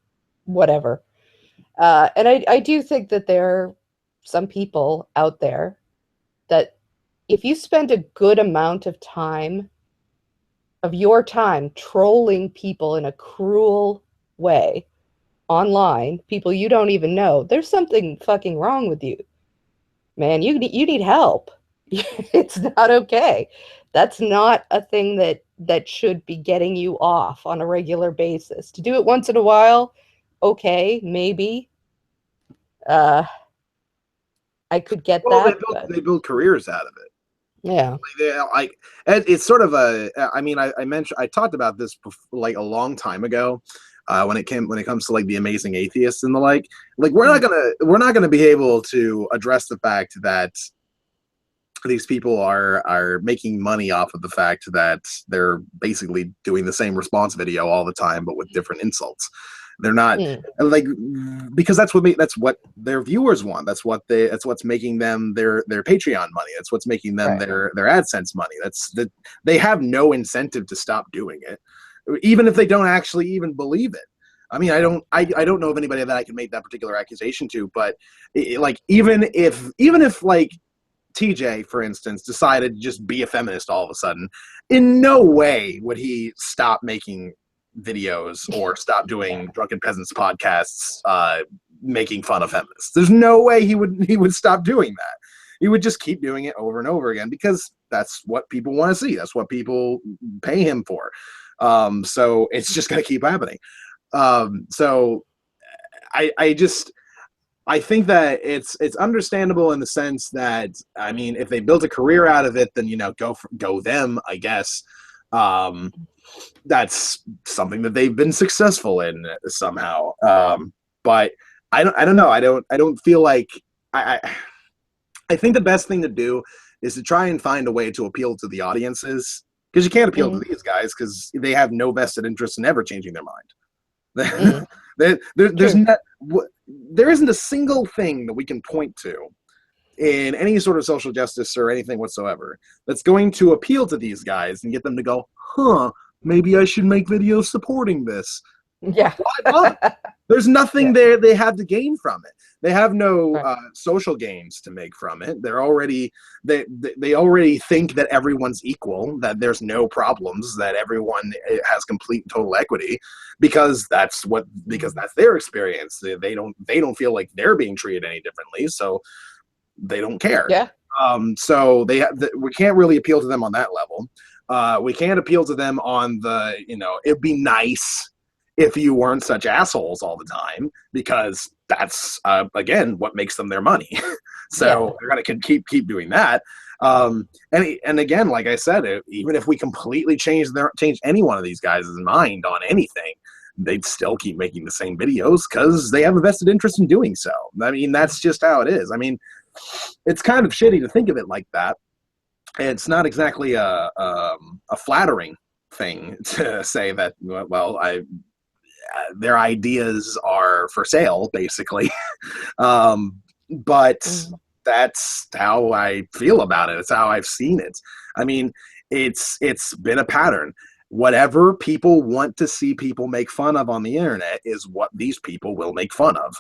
whatever. And I do think that there are some people out there that if you spend a good amount of your time trolling people in a cruel way online, people you don't even know, there's something fucking wrong with you, man. You need help. It's not okay. That's not a thing that should be getting you off on a regular basis. To do it once in a while, okay, maybe. I could get that. They build careers out of it. Yeah. It's sort of I talked about this before, like a long time ago, when it comes to like the amazing atheists and the like we're not gonna be able to address the fact that these people are making money off of the fact that they're basically doing the same response video all the time, but with different insults. They're not like, because that's what their viewers want. That's what's making them their Patreon money. That's what's making them their AdSense money. They have no incentive to stop doing it, even if they don't actually even believe it. I mean, I don't know of anybody that I can make that particular accusation to, but like even if like TJ, for instance, decided to just be a feminist all of a sudden, in no way would he stop making videos or stop doing Drunken Peasants podcasts making fun of feminists. There's no way he would stop doing that. He would just keep doing it over and over again because that's what people want to see. That's what people pay him for. So it's just going to keep happening. So I think that it's understandable in the sense that, I mean, if they built a career out of it, then, you know, go them, I guess. That's something that they've been successful in somehow. But I don't know. I don't feel like I think the best thing to do is to try and find a way to appeal to the audiences, because you can't appeal to these guys because they have no vested interest in ever changing their mind. There isn't a single thing that we can point to in any sort of social justice or anything whatsoever that's going to appeal to these guys and get them to go, maybe I should make videos supporting this. Yeah. Why not? There's nothing there they have to gain from it. They have no social gains to make from it. They're already they already think that everyone's equal, that there's no problems, that everyone has complete and total equity, because that's their experience. They don't feel like they're being treated any differently, so they don't care. Yeah. So we can't really appeal to them on that level. We can't appeal to them on the, you know, it'd be nice if you weren't such assholes all the time, because that's again what makes them their money. So they're gonna keep doing that. And again, like I said, even if we completely change any one of these guys' mind on anything, they'd still keep making the same videos because they have a vested interest in doing so. I mean, that's just how it is. I mean, it's kind of shitty to think of it like that. It's not exactly a flattering thing to say that, well, their ideas are for sale, basically. But that's how I feel about it. It's how I've seen it. I mean, it's been a pattern. Whatever people want to see people make fun of on the internet is what these people will make fun of.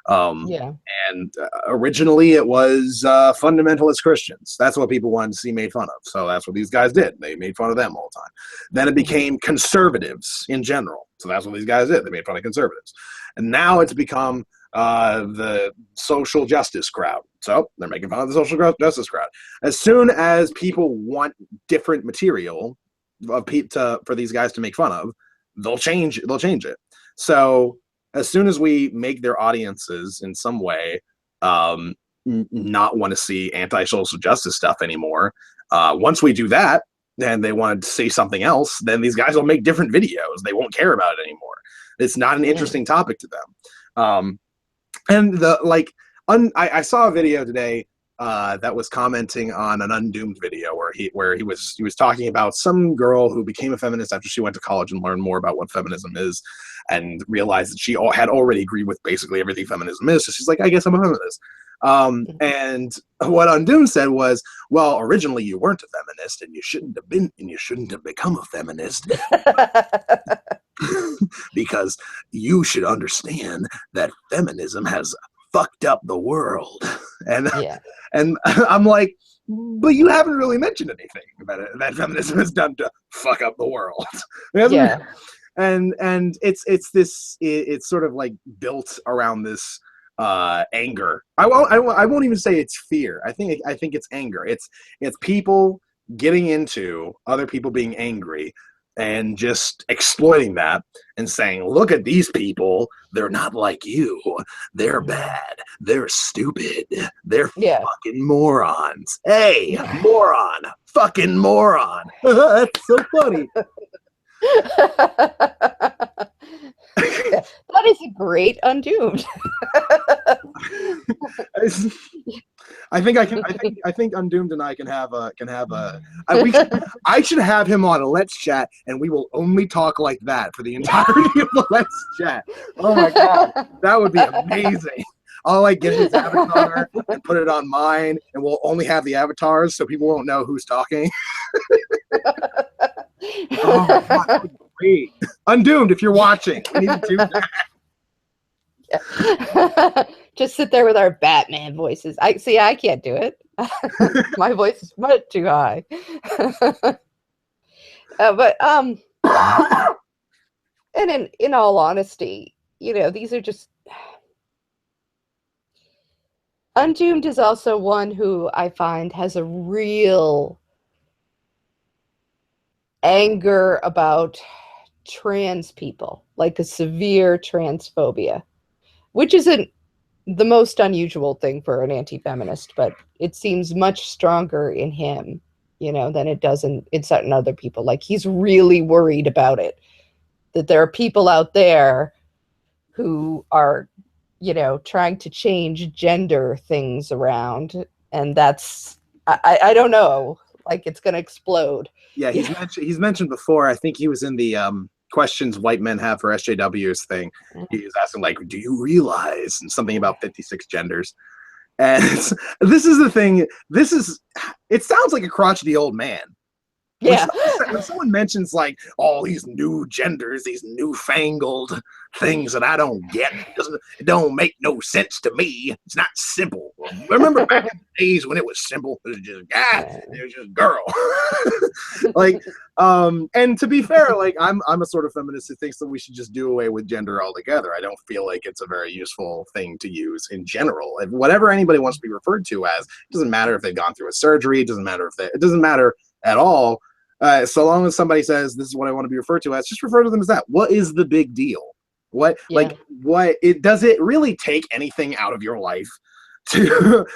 And originally it was fundamentalist Christians. That's what people wanted to see made fun of. So that's what these guys did. They made fun of them all the time. Then it became conservatives in general. So that's what these guys did. They made fun of conservatives. And now it's become the social justice crowd. So they're making fun of the social justice crowd. As soon as people want different material for these guys to make fun of, they'll change it. So as soon as we make their audiences in some way not want to see anti-social justice stuff anymore, once we do that, and they want to see something else, then these guys will make different videos. They won't care about it anymore. It's not an interesting topic to them. I saw a video today that was commenting on an Undoomed video where he was talking about some girl who became a feminist after she went to college and learned more about what feminism is, and realized that she had already agreed with basically everything feminism is. So she's like, I guess I'm a feminist. And what Undoomed said was, well, originally you weren't a feminist, and you shouldn't have become a feminist. Because you should understand that feminism has fucked up the world. And I'm like, but you haven't really mentioned anything about it that feminism has done to fuck up the world. And it's sort of like built around this anger. I won't even say it's fear. I think it's anger. It's people getting into other people being angry and just exploiting that and saying, look at these people, they're not like you, they're bad, they're stupid, they're fucking morons. Hey, moron, fucking moron. That's so funny. That is a great Undoomed. I think I can. I think Undoomed and I can have a. I should have him on a Let's Chat, and we will only talk like that for the entirety of the Let's Chat. Oh my god, that would be amazing. I'll like get his avatar and put it on mine, and we'll only have the avatars so people won't know who's talking. Oh my god, that would be great. Undoomed, if you're watching, we need to do that. Yeah. Just sit there with our Batman voices. I can't do it. My voice is much too high. But and in all honesty, you know, these are just. Undoomed is also one who I find has a real anger about trans people, like a severe transphobia, which isn't the most unusual thing for an anti-feminist, but it seems much stronger in him, you know, than it does in certain other people. Like, he's really worried about it, that there are people out there who are, you know, trying to change gender things around, and that's, I don't know, like, it's going to explode. Yeah, he's mentioned before. I think he was in the questions white men have for SJWs thing. He was asking, like, do you realize, and something about 56 genders. And this is the thing. It sounds like a crotchety old man. Yeah. When someone mentions, like, all these new genders, these newfangled things that I don't get, it don't make no sense to me. It's not simple. Remember back in the days when it was simple? It was just guy, it was just girl. Like, and to be fair, like, I'm a sort of feminist who thinks that we should just do away with gender altogether. I don't feel like it's a very useful thing to use in general. And whatever anybody wants to be referred to as, it doesn't matter if they've gone through a surgery. It doesn't matter it doesn't matter at all. So long as somebody says this is what I want to be referred to as, just refer to them as that. What is the big deal? Does it really take anything out of your life to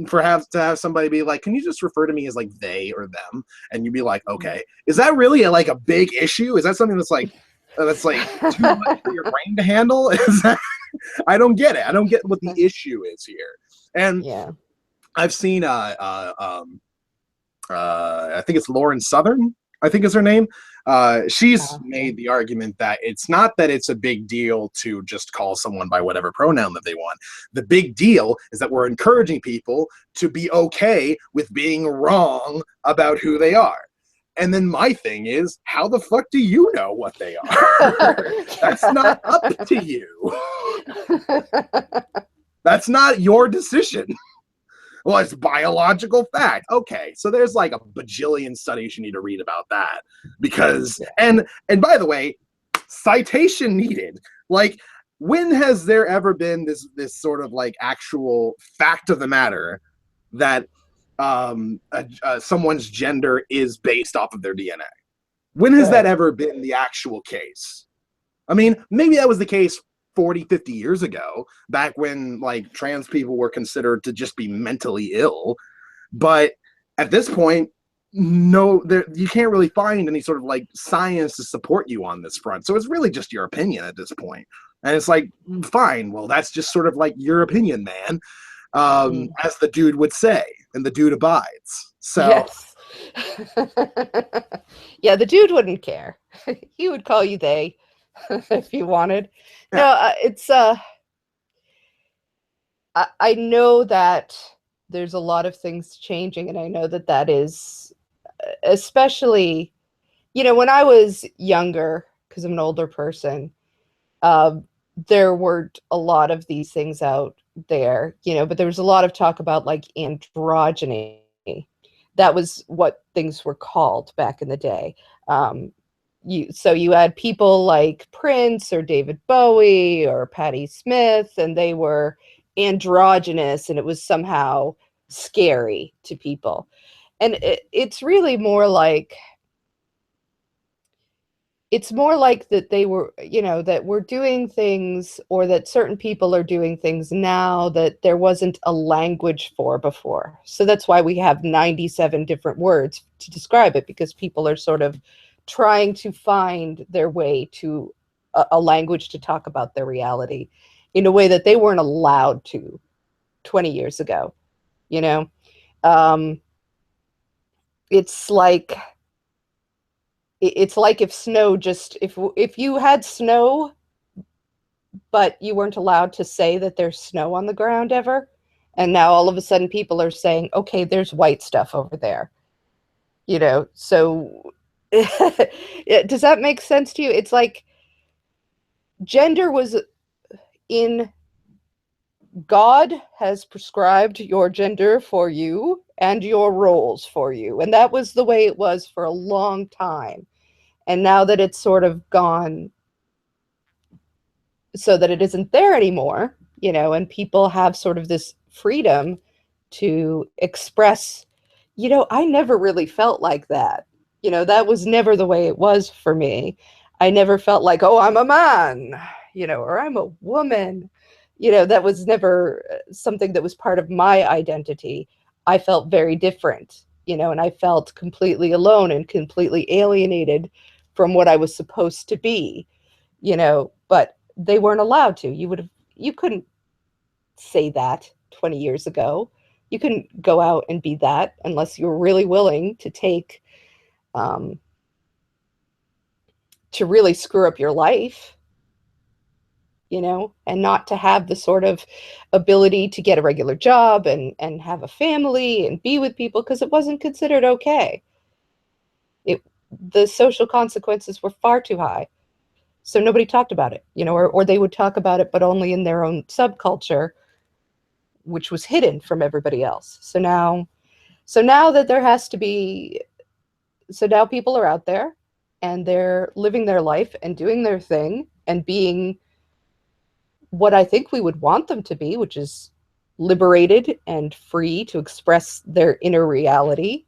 perhaps to have somebody be like, can you just refer to me as like they or them? And you'd be like, okay, is that really like a big issue? Is that something that's like too much for your brain to handle? Is that, I don't get it. I don't get what the issue is here. And I've seen I think it's Lauren Southern, I think is her name. She's made the argument that it's not that it's a big deal to just call someone by whatever pronoun that they want. The big deal is that we're encouraging people to be okay with being wrong about who they are. And then my thing is, how the fuck do you know what they are? That's not up to you. That's not your decision. Well, it's biological fact. Okay, so there's like a bajillion studies you need to read about that. Because, and by the way, citation needed. Like, when has there ever been this sort of like actual fact of the matter that someone's gender is based off of their DNA? When has that ever been the actual case? I mean, maybe that was the case 40, 50 years ago, back when like trans people were considered to just be mentally ill. But at this point, no, you can't really find any sort of like science to support you on this front. So it's really just your opinion at this point. And it's like, fine, well, that's just sort of like your opinion, man. As the dude would say, and the dude abides. So yes. Yeah, the dude wouldn't care. He would call you they if you wanted. No, it's I know that there's a lot of things changing, and I know that is especially, you know, when I was younger, because I'm an older person, there weren't a lot of these things out there, you know, but there was a lot of talk about like androgyny. That was what things were called back in the day. You had people like Prince or David Bowie or Patti Smith, and they were androgynous, and it was somehow scary to people. And it's really more like, that they were, you know, that we're doing things, or that certain people are doing things now that there wasn't a language for before. So that's why we have 97 different words to describe it, because people are sort of trying to find their way to a language to talk about their reality in a way that they weren't allowed to 20 years ago, you know? It's like if snow just if you had snow but you weren't allowed to say that there's snow on the ground ever, and now all of a sudden people are saying, okay, there's white stuff over there, you know? So does that make sense to you? It's like gender was in God has prescribed your gender for you and your roles for you, and that was the way it was for a long time. And now that it's sort of gone so that it isn't there anymore, you know, and people have sort of this freedom to express, you know, I never really felt like that. You know, that was never the way it was for me. I never felt like, oh, I'm a man, you know, or I'm a woman. You know, that was never something that was part of my identity. I felt very different, you know, and I felt completely alone and completely alienated from what I was supposed to be, you know, but they weren't allowed to. You couldn't say that 20 years ago. You couldn't go out and be that unless you were really willing to take, to really screw up your life, you know, and not to have the sort of ability to get a regular job and have a family and be with people because it wasn't considered okay. The social consequences were far too high. So nobody talked about it, you know, or they would talk about it, but only in their own subculture, which was hidden from everybody else. So now that there has to be, so now people are out there and they're living their life and doing their thing and being what I think we would want them to be, which is liberated and free to express their inner reality,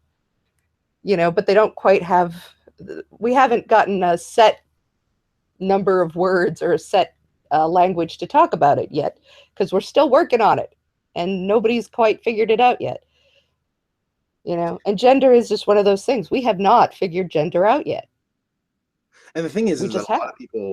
you know, but they don't quite have, we haven't gotten a set number of words or a set language to talk about it yet, because we're still working on it and nobody's quite figured it out yet, you know. And gender is just one of those things. We have not figured gender out yet. And the thing is We that just a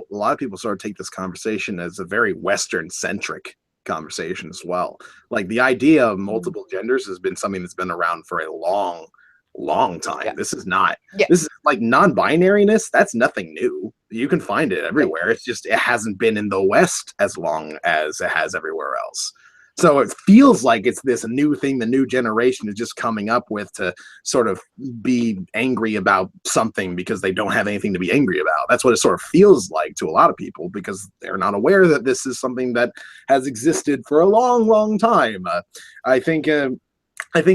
lot of people sort of take this conversation as a very Western centric conversation as well. Like the idea of multiple genders has been something that's been around for a long time. Yeah. This is not, Yeah. this is like non-binariness. That's nothing new. You can find it everywhere. It's just, it hasn't been in the West as long as it has everywhere else. So it feels like it's this new thing the new generation is just coming up with to sort of be angry about something because they don't have anything to be angry about. That's what it sort of feels like to a lot of people because they're not aware that this is something that has existed for a long time. I think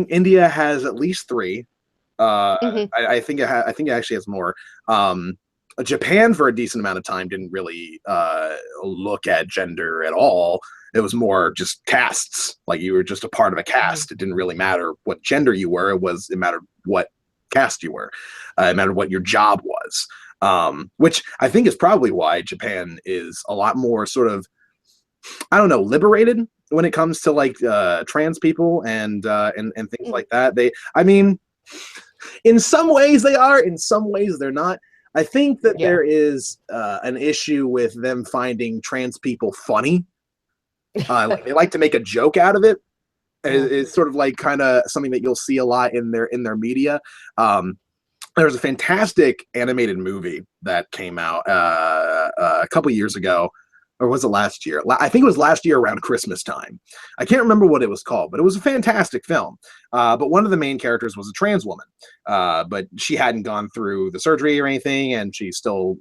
India has at least 3. I think it actually has more. Japan for a decent amount of time didn't really look at gender at all. It was more just castes. Like you were just a part of a caste. It didn't really matter what gender you were. It mattered what caste you were. It mattered what your job was. Which I think is probably why Japan is a lot more sort of, I don't know, liberated when it comes to like trans people and things like that. I mean, in some ways they are, in some ways they're not. I think that there is an issue with them finding trans people funny. Like they like to make a joke out of it. It's sort of like kind of something that you'll see a lot in their media. There was a fantastic animated movie that came out a couple years ago, or was it last year? I think it was last year around Christmas time. I can't remember what it was called, but it was a fantastic film. But one of the main characters was a trans woman, but she hadn't gone through the surgery or anything, and she still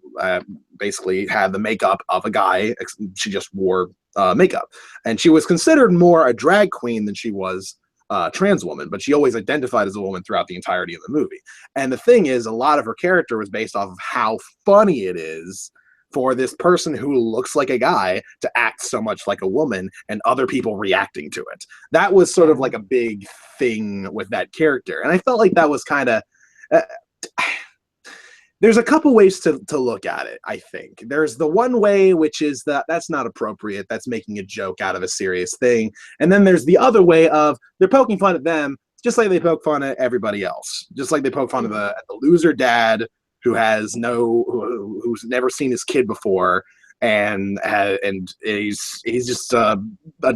basically had the makeup of a guy. She just wore makeup, and she was considered more a drag queen than she was a trans woman, but she always identified as a woman throughout the entirety of the movie. And the thing is, a lot of her character was based off of how funny it is for this person who looks like a guy to act so much like a woman and other people reacting to it. That was sort of like a big thing with that character. And I felt like that was kind of, there's a couple ways to look at it, I think. There's the one way, which is that that's not appropriate. That's making a joke out of a serious thing. And then there's the other way of they're poking fun at them, just like they poke fun at everybody else. Just like they poke fun at the loser dad who's never seen his kid before, and he's just a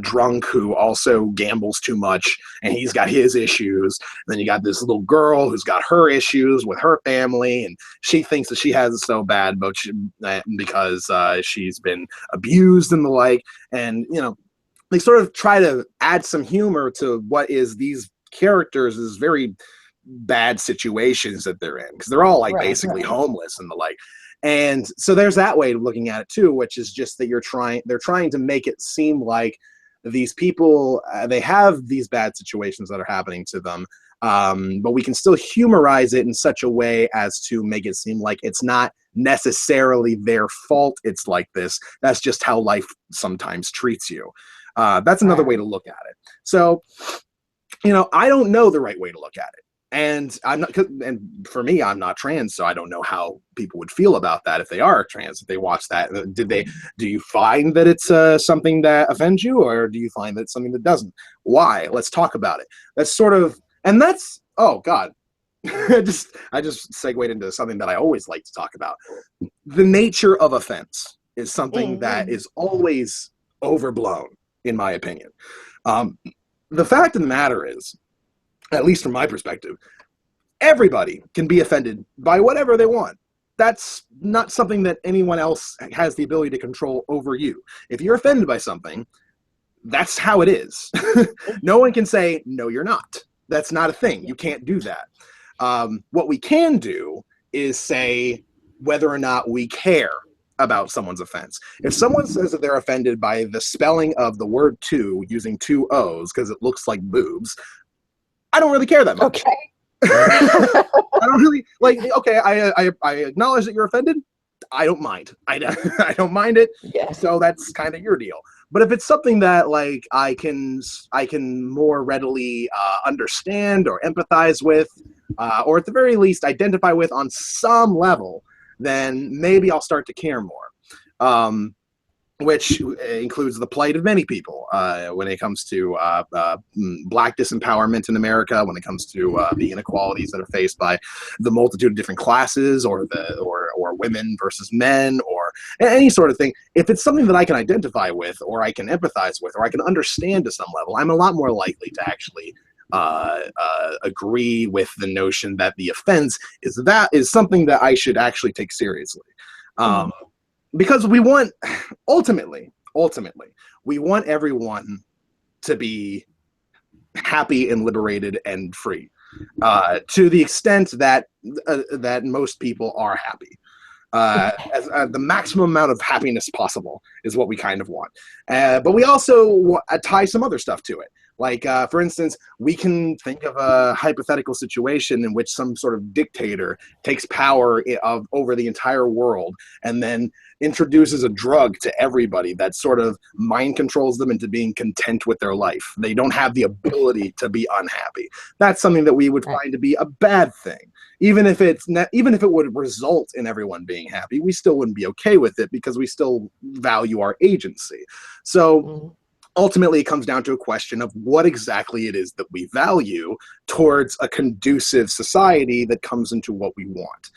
drunk who also gambles too much, and he's got his issues. And then you got this little girl who's got her issues with her family, and she thinks that she has it so bad, but because she's been abused and the like. And they sort of try to add some humor to what is these characters' very bad situations that they're in, because they're all like basically homeless and the like. And so there's that way of looking at it too, which is just that they're trying to make it seem like these people, they have these bad situations that are happening to them, but we can still humorize it in such a way as to make it seem like it's not necessarily their fault it's like this. That's just how life sometimes treats you. That's another way to look at it. So, I don't know the right way to look at it. And and for me, I'm not trans, so I don't know how people would feel about that if they are trans, if they watch that. Do you find that it's something that offends you, or do you find that it's something that doesn't? Why? Let's talk about it. That's sort of, and that's, oh God, I just segued into something that I always like to talk about. The nature of offense is something that is always overblown, in my opinion. The fact of the matter is, at least from my perspective, everybody can be offended by whatever they want. That's not something that anyone else has the ability to control over you. If you're offended by something, that's how it is. No one can say, no, you're not. That's not a thing. You can't do that. What we can do is say whether or not we care about someone's offense. If someone says that they're offended by the spelling of the word two using two O's because it looks like boobs, I don't really care that much. Okay. I don't really like. Okay, I acknowledge that you're offended. I don't mind. I don't mind it. Yeah. So that's kind of your deal. But if it's something that like I can more readily understand or empathize with, or at the very least identify with on some level, then maybe I'll start to care more. Which includes the plight of many people when it comes to Black disempowerment in America, when it comes to the inequalities that are faced by the multitude of different classes, or women versus men, or any sort of thing. If it's something that I can identify with, or I can empathize with, or I can understand to some level, I'm a lot more likely to actually agree with the notion that the offense is something that I should actually take seriously. Because we want, ultimately, we want everyone to be happy and liberated and free, to the extent that most people are happy. The maximum amount of happiness possible is what we kind of want. But we also tie some other stuff to it. Like, for instance, we can think of a hypothetical situation in which some sort of dictator takes power over the entire world and then introduces a drug to everybody that sort of mind controls them into being content with their life. They don't have the ability to be unhappy. That's something that we would find to be a bad thing. Even if it would result in everyone being happy, we still wouldn't be okay with it because we still value our agency. So ultimately, it comes down to a question of what exactly it is that we value towards a conducive society that comes into what we want.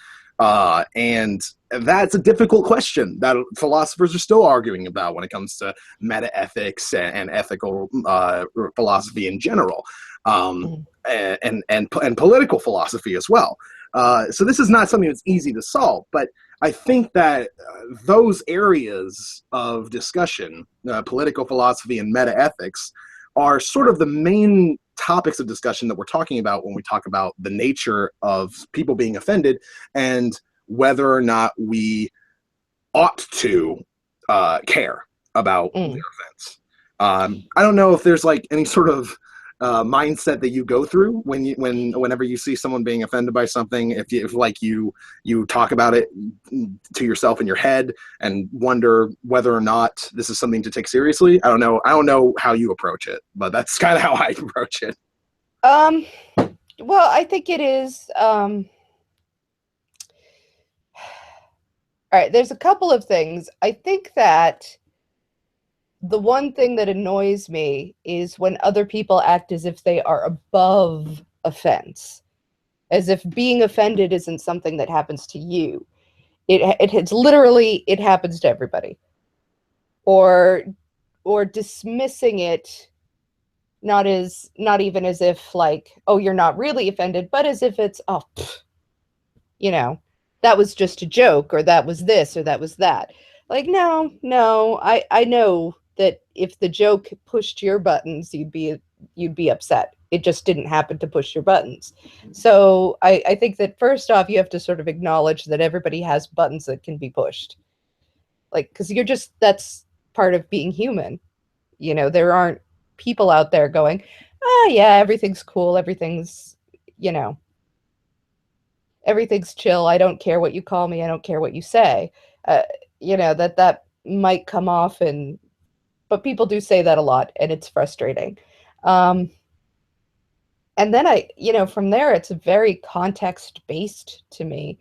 And that's a difficult question that philosophers are still arguing about when it comes to meta-ethics and ethical philosophy in general, and political philosophy as well. So this is not something that's easy to solve, but I think that those areas of discussion, political philosophy and meta-ethics, are sort of the main topics of discussion that we're talking about when we talk about the nature of people being offended and whether or not we ought to care about their offense. I don't know if there's like any sort of mindset that you go through whenever you see someone being offended by something, if you talk about it to yourself in your head and wonder whether or not this is something to take seriously. I don't know how you approach it, but that's kind of how I approach it. Well, I think it is all right, there's a couple of things. I think that the one thing that annoys me is when other people act as if they are above offense. as if being offended isn't something that happens to you. It's literally, it happens to everybody. Or dismissing it, not even as if like, oh, you're not really offended, but as if it's, oh, you know, that was just a joke, or that was this, or that was that. Like, no, I know that if the joke pushed your buttons, you'd be upset. It just didn't happen to push your buttons. So I think that first off, you have to sort of acknowledge that everybody has buttons that can be pushed. Like, because that's part of being human. You know, there aren't people out there going, ah, yeah, everything's cool, everything's, you know, everything's chill. I don't care what you call me. I don't care what you say. You know, that might come off, but people do say that a lot, and it's frustrating. And then from there, it's very context-based to me.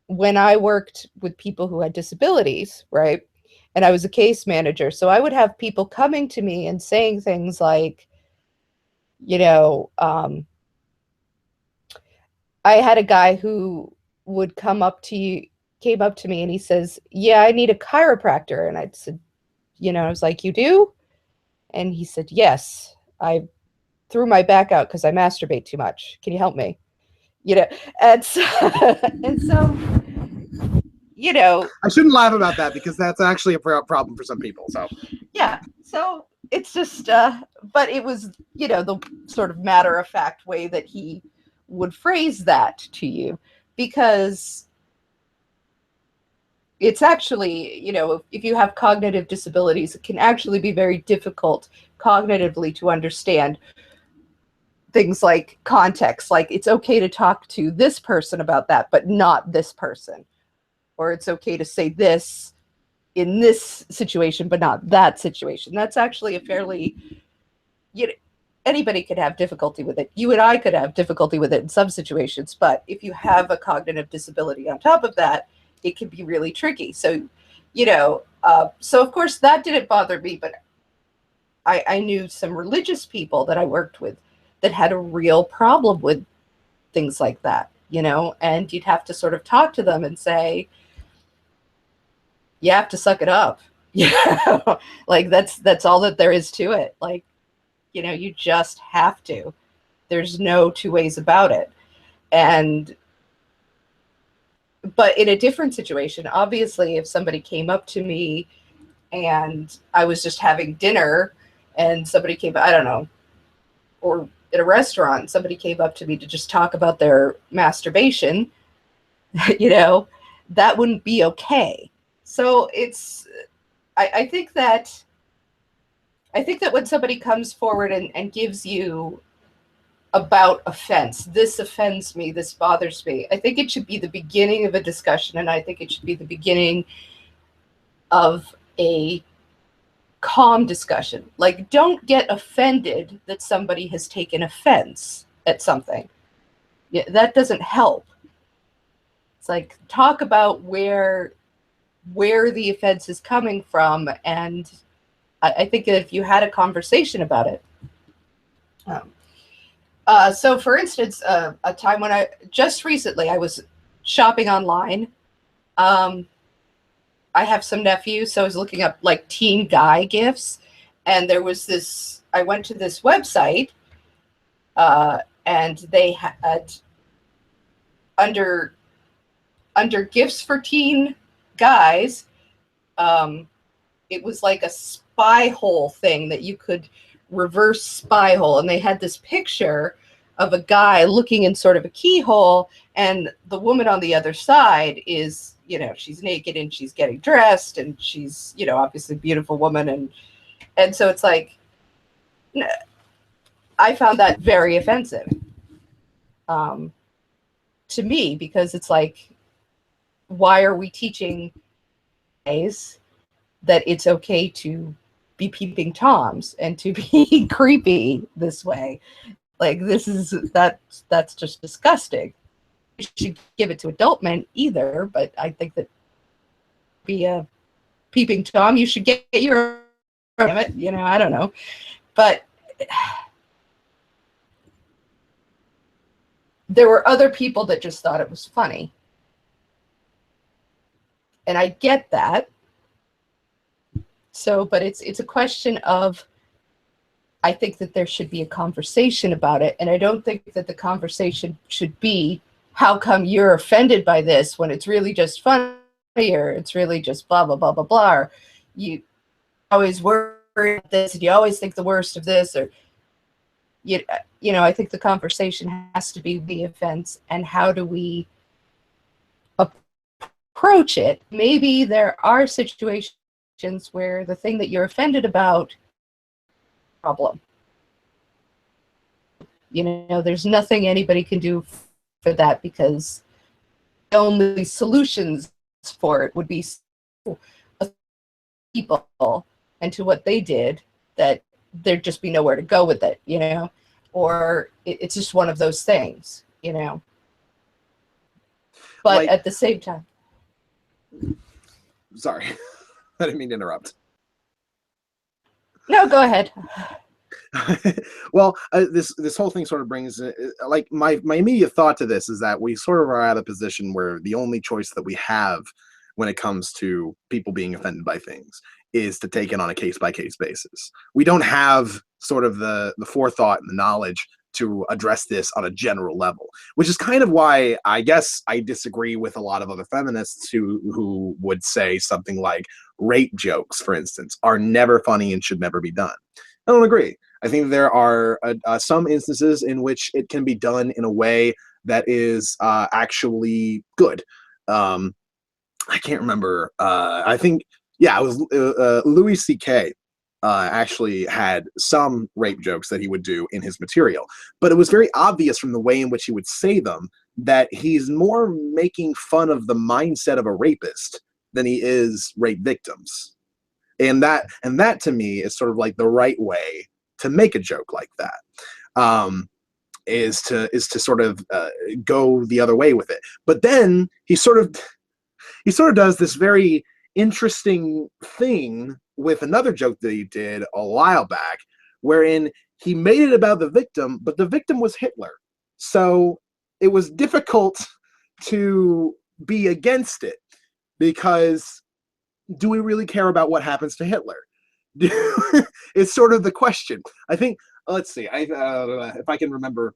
When I worked with people who had disabilities, right? And I was a case manager, so I would have people coming to me and saying things like, I had a guy who would came up to me and he says, yeah, I need a chiropractor. And I said, I was like, you do? And he said, yes, I threw my back out because I masturbate too much. Can you help me? And so, I shouldn't laugh about that because that's actually a problem for some people. So yeah, so it's just, but it was, the sort of matter-of-fact way that he would phrase that to you, because it's actually, if you have cognitive disabilities, it can actually be very difficult cognitively to understand things like context. Like, it's okay to talk to this person about that, but not this person. Or it's okay to say this in this situation, but not that situation. That's actually a fairly, anybody could have difficulty with it. You and I could have difficulty with it in some situations, but if you have a cognitive disability on top of that, it can be really tricky. So, so of course that didn't bother me, but I knew some religious people that I worked with that had a real problem with things like that, and you'd have to sort of talk to them and say, you have to suck it up. Like that's all that there is to it. Like, you just have to. There's no two ways about it. But in a different situation, obviously, if somebody came up to me and I was just having dinner and somebody came, I don't know, or at a restaurant, somebody came up to me to just talk about their masturbation, that wouldn't be okay. So I think that when somebody comes forward and gives you about offense, this offends me, this bothers me, I think it should be the beginning of a discussion, and I think it should be the beginning of a calm discussion. Like, don't get offended that somebody has taken offense at something. Yeah, that doesn't help. It's like, talk about where the offense is coming from, and I think that if you had a conversation about it. So for instance, a time when just recently I was shopping online. I have some nephews, so I was looking up like teen guy gifts, and there was this, I went to this website, and they had under gifts for teen guys, it was like a spy hole thing that you could reverse spy hole, and they had this picture of a guy looking in sort of a keyhole, and the woman on the other side is, she's naked and she's getting dressed, and she's, obviously a beautiful woman, and so it's like, I found that very offensive to me, because it's like, why are we teaching guys that it's okay to be peeping toms and to be creepy this way? Like, that's just disgusting. You should give it to adult men either, but I think that be a peeping tom, you should get your, I don't know, but there were other people that just thought it was funny. And I get that. So, but it's a question of, I think that there should be a conversation about it. And I don't think that the conversation should be, how come you're offended by this when it's really just funny, or it's really just blah, blah, blah, blah, blah. Or you always worry about this and you always think the worst of this, or, you know, I think the conversation has to be the offense and how do we approach it. Maybe there are situations where the thing that you're offended about problem. You know, there's nothing anybody can do for that, because the only solutions for it would be people and to what they did, that there'd just be nowhere to go with it, you know, or it's just one of those things, you know. But like, at the same time, sorry, I didn't mean to interrupt. No, go ahead. Well, this whole thing sort of brings like my immediate thought to this is that we sort of are at a position where the only choice that we have when it comes to people being offended by things is to take it on a case-by-case basis. We don't have sort of the forethought and the knowledge to address this on a general level, which is kind of why I guess I disagree with a lot of other feminists who would say something like rape jokes, for instance, are never funny and should never be done. I don't agree. I think there are some instances in which it can be done in a way that is actually good. I can't remember. I think, yeah, it was Louis C.K. Actually had some rape jokes that he would do in his material, but it was very obvious from the way in which he would say them that he's more making fun of the mindset of a rapist than he is rape victims. And that to me is sort of like the right way to make a joke like that, is to sort of go the other way with it. But then he sort of does this very interesting thing with another joke that he did a while back, wherein he made it about the victim, but the victim was Hitler. So it was difficult to be against it, because do we really care about what happens to Hitler? It's sort of the question. I think, let's see, if I can remember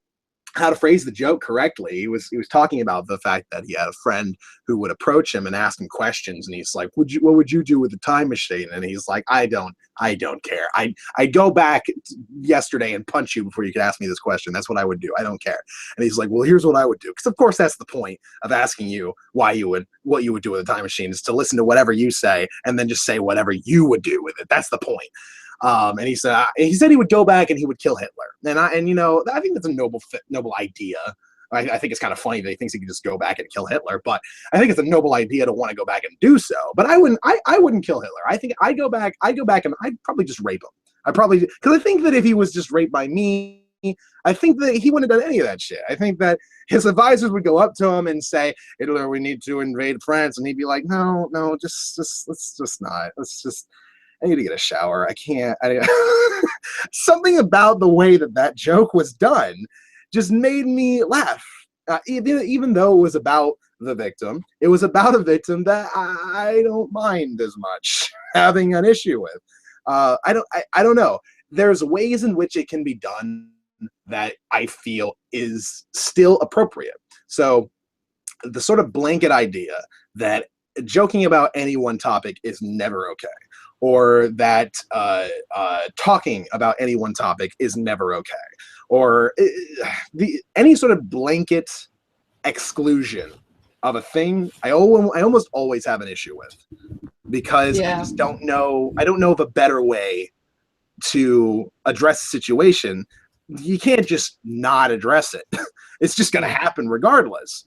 how to phrase the joke correctly. He was talking about the fact that he had a friend who would approach him and ask him questions, and he's like, what would you do with a time machine? And he's like, I don't care. I'd go back yesterday and punch you before you could ask me this question. That's what I would do. I don't care. And he's like, well, here's what I would do. Because of course that's the point of asking you what you would do with a time machine, is to listen to whatever you say and then just say whatever you would do with it. That's the point. And he said he would go back and he would kill Hitler. And you know, I think that's a noble idea. I think it's kind of funny that he thinks he can just go back and kill Hitler, but I think it's a noble idea to want to go back and do so. But I wouldn't kill Hitler. I think I'd go back and I'd probably just rape him. Because I think that if he was just raped by me, I think that he wouldn't have done any of that shit. I think that his advisors would go up to him and say, Hitler, we need to invade France. And he'd be like, no, just let's just not. Let's just, I need to get a shower. I can't. Something about the way that joke was done just made me laugh. Even though it was about the victim, it was about a victim that I don't mind as much having an issue with. I don't know. There's ways in which it can be done that I feel is still appropriate. So the sort of blanket idea that joking about any one topic is never okay, or that talking about any one topic is never okay, or any sort of blanket exclusion of a thing, I almost always have an issue with, because I just don't know. I don't know of a better way to address the situation. You can't just not address it. It's just going to happen regardless.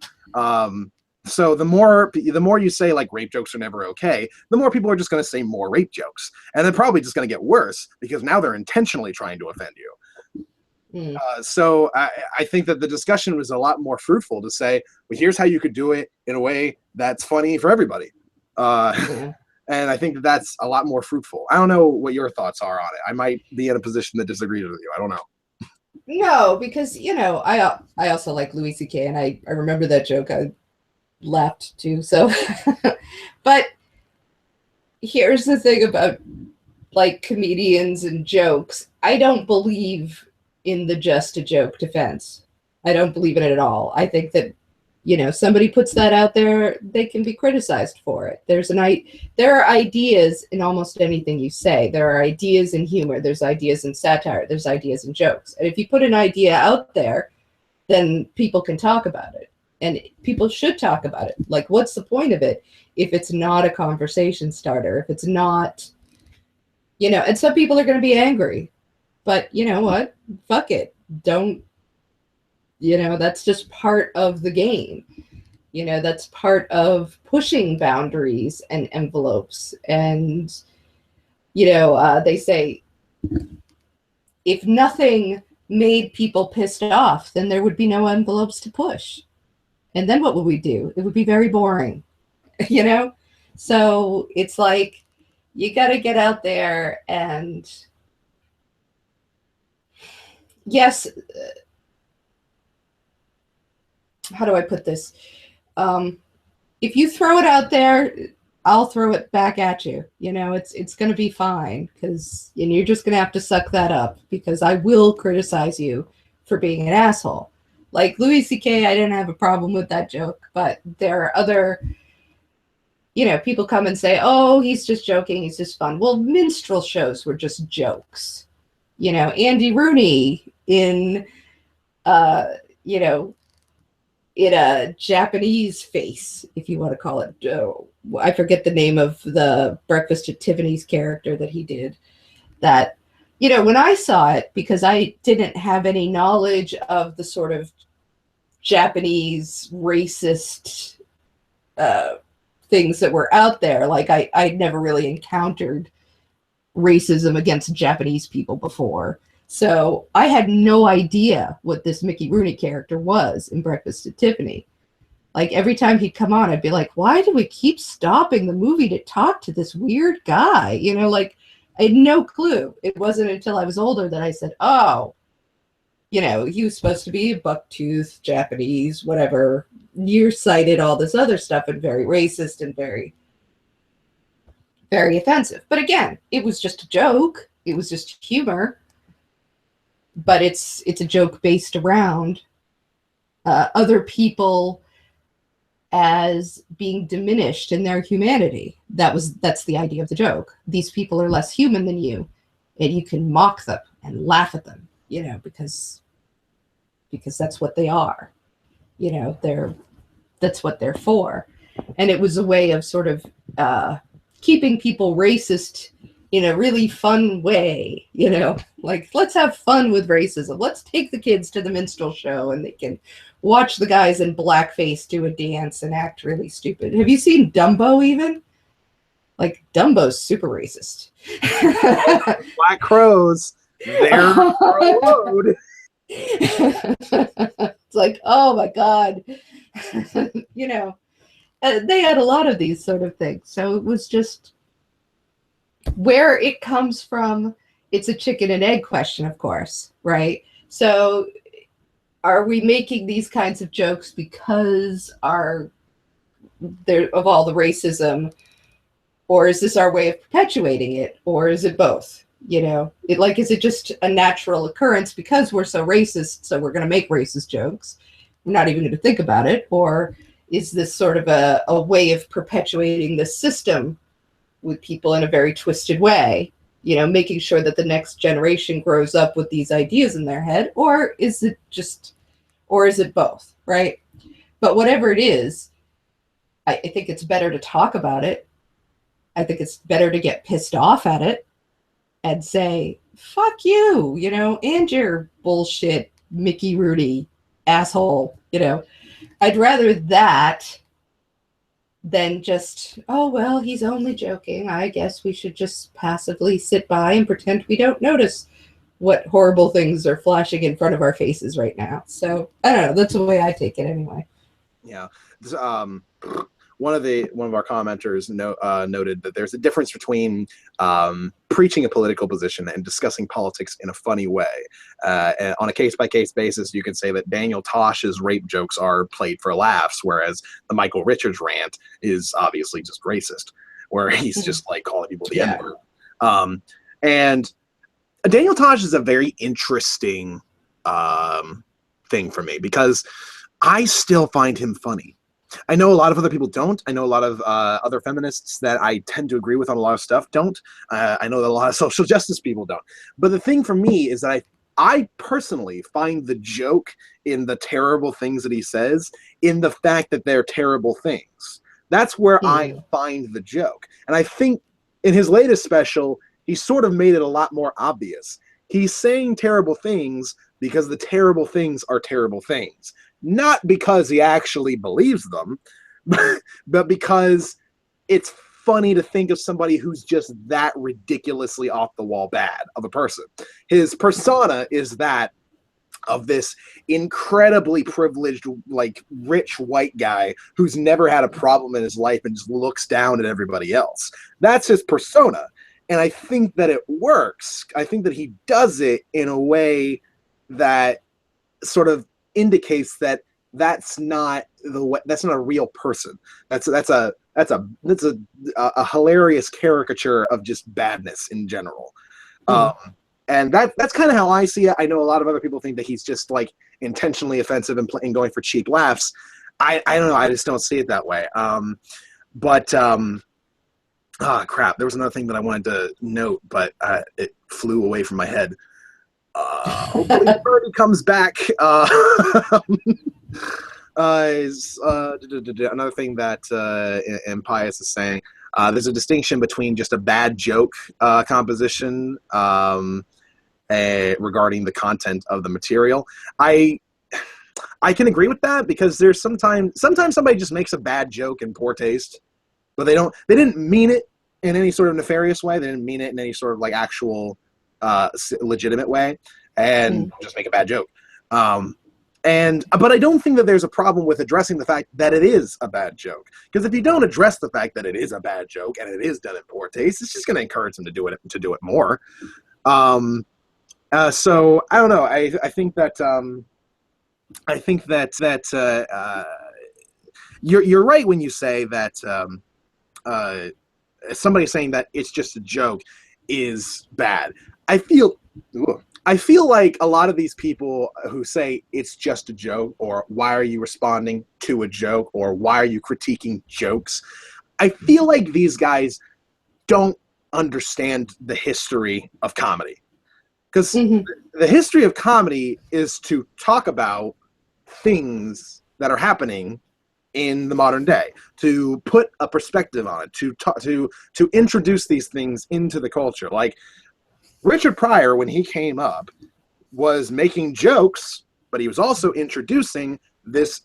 So the more you say like rape jokes are never okay, the more people are just going to say more rape jokes, and they're probably just going to get worse because now they're intentionally trying to offend you. So I think that the discussion was a lot more fruitful to say, well, here's how you could do it in a way that's funny for everybody. And I think that that's a lot more fruitful. I don't know what your thoughts are on it. I might be in a position that disagrees with you. I don't know. No, because, you know, I also like Louis C.K. and I remember that joke. I laughed too. So, but here's the thing about like comedians and jokes. I don't believe in the just a joke defense. I don't believe in it at all. I think that, you know, somebody puts that out there, they can be criticized for it. There are ideas in almost anything you say. There are ideas in humor, there's ideas in satire, there's ideas in jokes. And if you put an idea out there, then people can talk about it. And people should talk about it. Like, what's the point of it if it's not a conversation starter, if it's not, you know, and some people are going to be angry, but you know what? Fuck it. Don't, you know, that's just part of the game. You know, that's part of pushing boundaries and envelopes. And, you know, they say if nothing made people pissed off, then there would be no envelopes to push. And then what would we do? It would be very boring, you know? So it's like, you got to get out there and, yes, how do I put this? If you throw it out there, I'll throw it back at you. You know, it's going to be fine, because and you're just going to have to suck that up, because I will criticize you for being an asshole. Like Louis C.K., I didn't have a problem with that joke, but there are other, you know, people come and say, oh, he's just joking, he's just fun. Well, minstrel shows were just jokes. You know, Andy Rooney in, you know, in a Japanese face, if you want to call it. I forget the name of the Breakfast at Tiffany's character that he did. That, you know, when I saw it, because I didn't have any knowledge of the sort of Japanese racist things that were out there, like I'd never really encountered racism against Japanese people before. So I had no idea what this Mickey Rooney character was in Breakfast at Tiffany. Like every time he'd come on, I'd be like, why do we keep stopping the movie to talk to this weird guy? You know, like I had no clue. It wasn't until I was older that I said, oh, you know, he was supposed to be a bucktooth, Japanese, whatever, nearsighted, all this other stuff, and very racist and very, very offensive. But again, it was just a joke. It was just humor. But it's a joke based around other people as being diminished in their humanity. That's the idea of the joke. These people are less human than you, and you can mock them and laugh at them, you know, because that's what they are. You know, that's what they're for. And it was a way of sort of keeping people racist in a really fun way, you know, like, let's have fun with racism. Let's take the kids to the minstrel show and they can watch the guys in blackface do a dance and act really stupid. Have you seen Dumbo even? Like, Dumbo's super racist. Black crows, they're road. It's like, oh my God. You know, they had a lot of these sort of things. So it was just, where it comes from, it's a chicken and egg question, of course, right? So are we making these kinds of jokes because of all the racism, or is this our way of perpetuating it, or is it both? You know, is it just a natural occurrence because we're so racist, so we're going to make racist jokes? We're not even going to think about it. Or is this sort of a way of perpetuating the system with people in a very twisted way, you know, making sure that the next generation grows up with these ideas in their head? Or is it both, right? But whatever it is, I think it's better to talk about it. I think it's better to get pissed off at it and say, fuck you, you know, and your bullshit Mickey Rooney asshole, you know. I'd rather that than just, oh, well, he's only joking. I guess we should just passively sit by and pretend we don't notice what horrible things are flashing in front of our faces right now. So I don't know. That's the way I take it anyway. Yeah. one of our commenters noted that there's a difference between preaching a political position and discussing politics in a funny way. And on a case-by-case basis, you can say that Daniel Tosh's rape jokes are played for laughs, whereas the Michael Richards rant is obviously just racist, where he's just like calling people the N-word. And Daniel Tosh is a very interesting thing for me because I still find him funny. I know a lot of other people don't. I know a lot of other feminists that I tend to agree with on a lot of stuff don't. I know that a lot of social justice people don't. But the thing for me is that I personally find the joke in the terrible things that he says in the fact that they're terrible things. That's where I find the joke. And I think in his latest special, he sort of made it a lot more obvious. He's saying terrible things because the terrible things are terrible things. Not because he actually believes them, but because it's funny to think of somebody who's just that ridiculously off the wall bad of a person. His persona is that of this incredibly privileged, like rich white guy who's never had a problem in his life and just looks down at everybody else. That's his persona. And I think that it works. I think that he does it in a way that sort of indicates that that's not a real person. That's a hilarious caricature of just badness in general. And that's kind of how I see it. I know a lot of other people think that he's just like intentionally offensive and going for cheap laughs. I don't know. I just don't see it that way. Crap. There was another thing that I wanted to note, but it flew away from my head. Hopefully the birdie comes back. Another thing that Impious is saying, there's a distinction between just a bad joke composition regarding the content of the material. I can agree with that because there's sometimes somebody just makes a bad joke in poor taste, but they didn't mean it in any sort of nefarious way. They didn't mean it in any sort of like actual legitimate way, and just make a bad joke. But I don't think that there's a problem with addressing the fact that it is a bad joke. Because if you don't address the fact that it is a bad joke and it is done in poor taste, it's just going to encourage them to do it more. So I don't know. I think that you're right when you say that somebody saying that it's just a joke is bad. I feel like a lot of these people who say it's just a joke, or why are you responding to a joke, or why are you critiquing jokes, I feel like these guys don't understand the history of comedy. Because the history of comedy is to talk about things that are happening in the modern day, to put a perspective on it, to introduce these things into the culture. Like Richard Pryor, when he came up, was making jokes, but he was also introducing this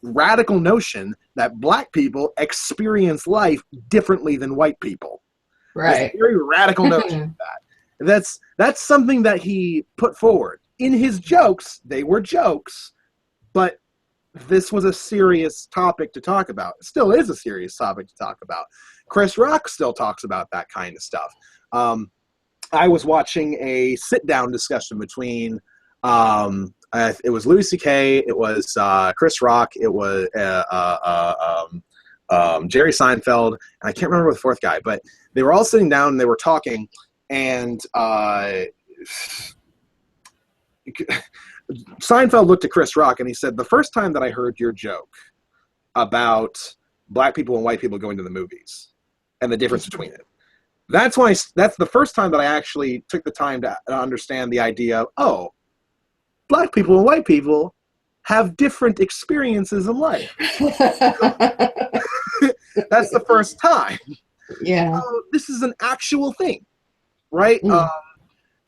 radical notion that black people experience life differently than white people. Right. This very radical notion of that. That's something that he put forward. In his jokes, they were jokes, but this was a serious topic to talk about. It still is a serious topic to talk about. Chris Rock still talks about that kind of stuff. I was watching a sit-down discussion between it was Louis C.K., it was Chris Rock, it was Jerry Seinfeld, and I can't remember the fourth guy, but they were all sitting down and they were talking, and Seinfeld looked at Chris Rock and he said, "The first time that I heard your joke about black people and white people going to the movies and the difference between it, that's the first time that I actually took the time to understand the idea of, oh, black people and white people have different experiences in life." That's the first time. Yeah. So this is an actual thing, right?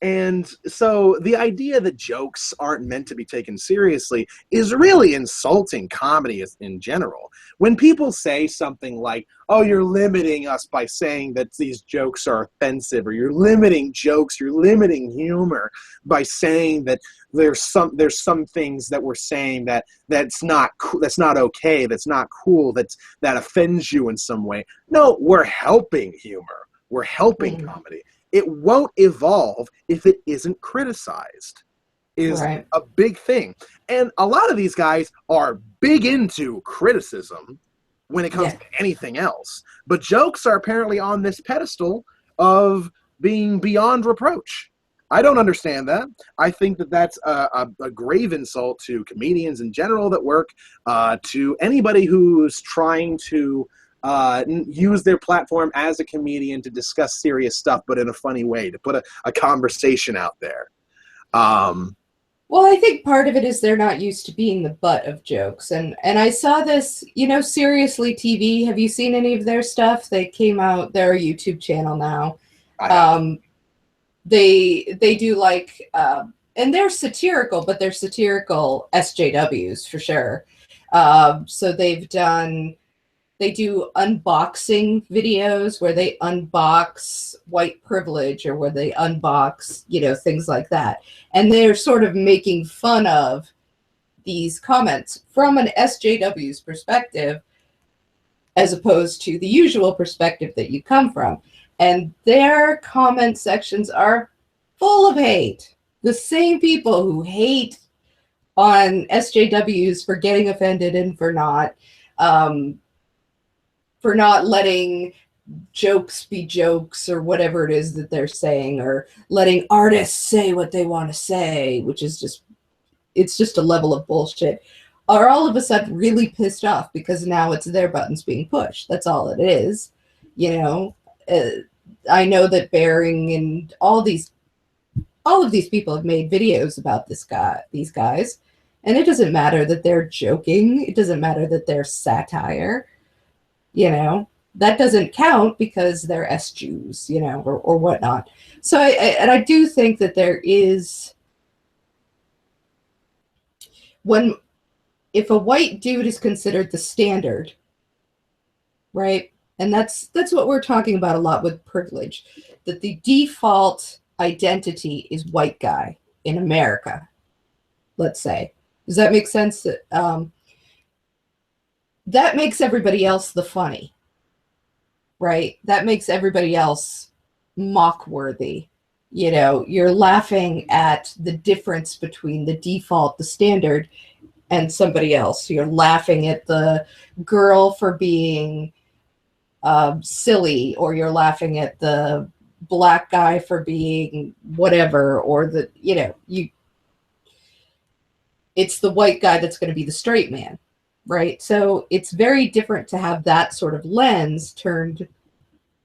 And so the idea that jokes aren't meant to be taken seriously is really insulting comedy in general. When people say something like, oh, you're limiting us by saying that these jokes are offensive, or you're limiting jokes, you're limiting humor by saying that there's some things that we're saying that's not okay, that's not cool, that offends you in some way. No, we're helping humor. We're helping comedy. It won't evolve if it isn't criticized, is Right. a big thing. And a lot of these guys are big into criticism when it comes to anything else. But jokes are apparently on this pedestal of being beyond reproach. I don't understand that. I think that that's a grave insult to comedians in general that work, to anybody who's trying to use their platform as a comedian to discuss serious stuff, but in a funny way, to put a conversation out there. Well, I think part of it is they're not used to being the butt of jokes. And I saw this, Seriously TV. Have you seen any of their stuff? They came out, they're a YouTube channel now. They do like, and they're satirical, but they're satirical SJWs for sure. So they do unboxing videos where they unbox white privilege, or where they unbox, things like that. And they're sort of making fun of these comments from an SJW's perspective, as opposed to the usual perspective that you come from. And their comment sections are full of hate. The same people who hate on SJWs for getting offended and for not letting jokes be jokes, or whatever it is that they're saying, or letting artists say what they want to say, which is just a level of bullshit, are all of a sudden really pissed off because now it's their buttons being pushed. That's all it is. I know that Bearing and all of these people have made videos about these guys, and it doesn't matter that they're joking. It doesn't matter that they're satire. That doesn't count because they're S-Jews, or whatnot. So I do think that there is, if a white dude is considered the standard, right? And that's what we're talking about a lot with privilege, that the default identity is white guy in America, let's say. Does that make sense? That makes everybody else the funny, right? That makes everybody else mock-worthy. You're laughing at the difference between the default, the standard, and somebody else. You're laughing at the girl for being silly, or you're laughing at the black guy for being whatever, or it's the white guy that's going to be the straight man. Right. So it's very different to have that sort of lens turned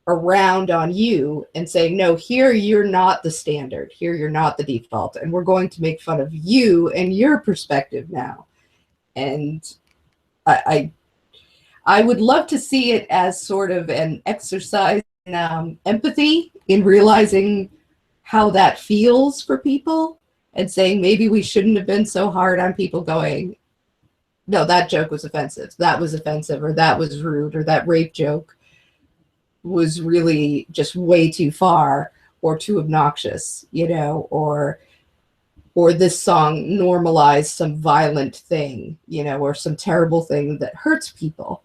around on you and saying, no, here you're not the standard. Here you're not the default. And we're going to make fun of you and your perspective now. And I would love to see it as sort of an exercise in empathy, in realizing how that feels for people, and saying maybe we shouldn't have been so hard on people going, no, that joke was offensive. That was offensive, or that was rude, or that rape joke was really just way too far or too obnoxious, or this song normalized some violent thing, or some terrible thing that hurts people,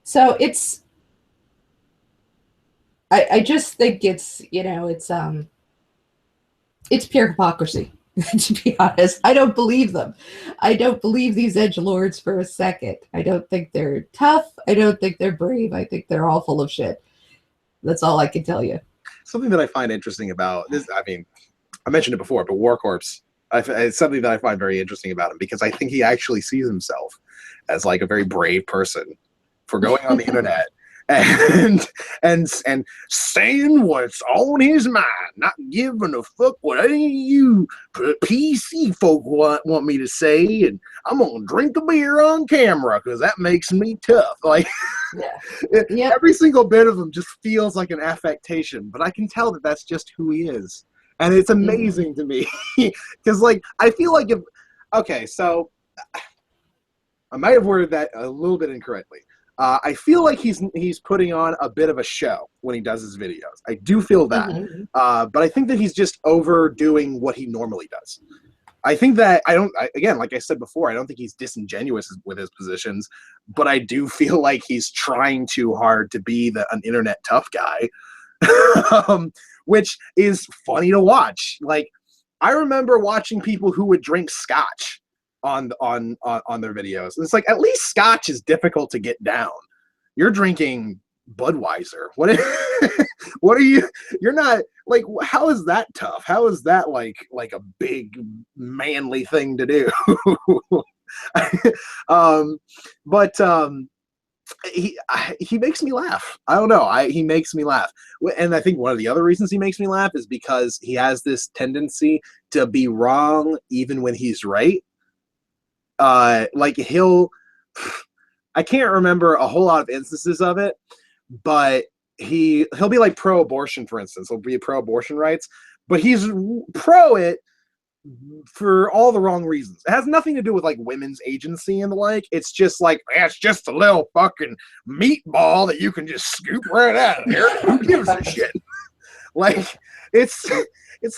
So I just think it's pure hypocrisy. To be honest, I don't believe them. I don't believe these edgelords for a second. I don't think they're tough. I don't think they're brave. I think they're all full of shit. That's all I can tell you. Something that I find interesting about this, I mentioned it before, but War Corpse, it's something that I find very interesting about him, because I think he actually sees himself as like a very brave person for going on the internet and saying what's on his mind, not giving a fuck what any of you PC folk want me to say, and I'm gonna drink a beer on camera because that makes me tough. Like, every single bit of him just feels like an affectation, but I can tell that that's just who he is, and it's amazing to me because, like, I feel like if so I might have worded that a little bit incorrectly. I feel like he's putting on a bit of a show when he does his videos. I do feel that. But I think that he's just overdoing what he normally does. I think that again, like I said before, I don't think he's disingenuous with his positions, but I do feel like he's trying too hard to be an internet tough guy, which is funny to watch. Like, I remember watching people who would drink scotch on their videos. It's like, at least scotch is difficult to get down. You're drinking Budweiser. What are you? You're not, like, how is that tough? How is that like a big manly thing to do? He makes me laugh. I don't know. He makes me laugh. And I think one of the other reasons he makes me laugh is because he has this tendency to be wrong even when he's right. Like, I can't remember a whole lot of instances of it, but he'll be like pro-abortion, for instance. He'll be pro-abortion rights, but he's pro it for all the wrong reasons. It has nothing to do with, like, women's agency and the like. It's just like, it's just a little fucking meatball that you can just scoop right out of there. Who gives a shit? Like, it's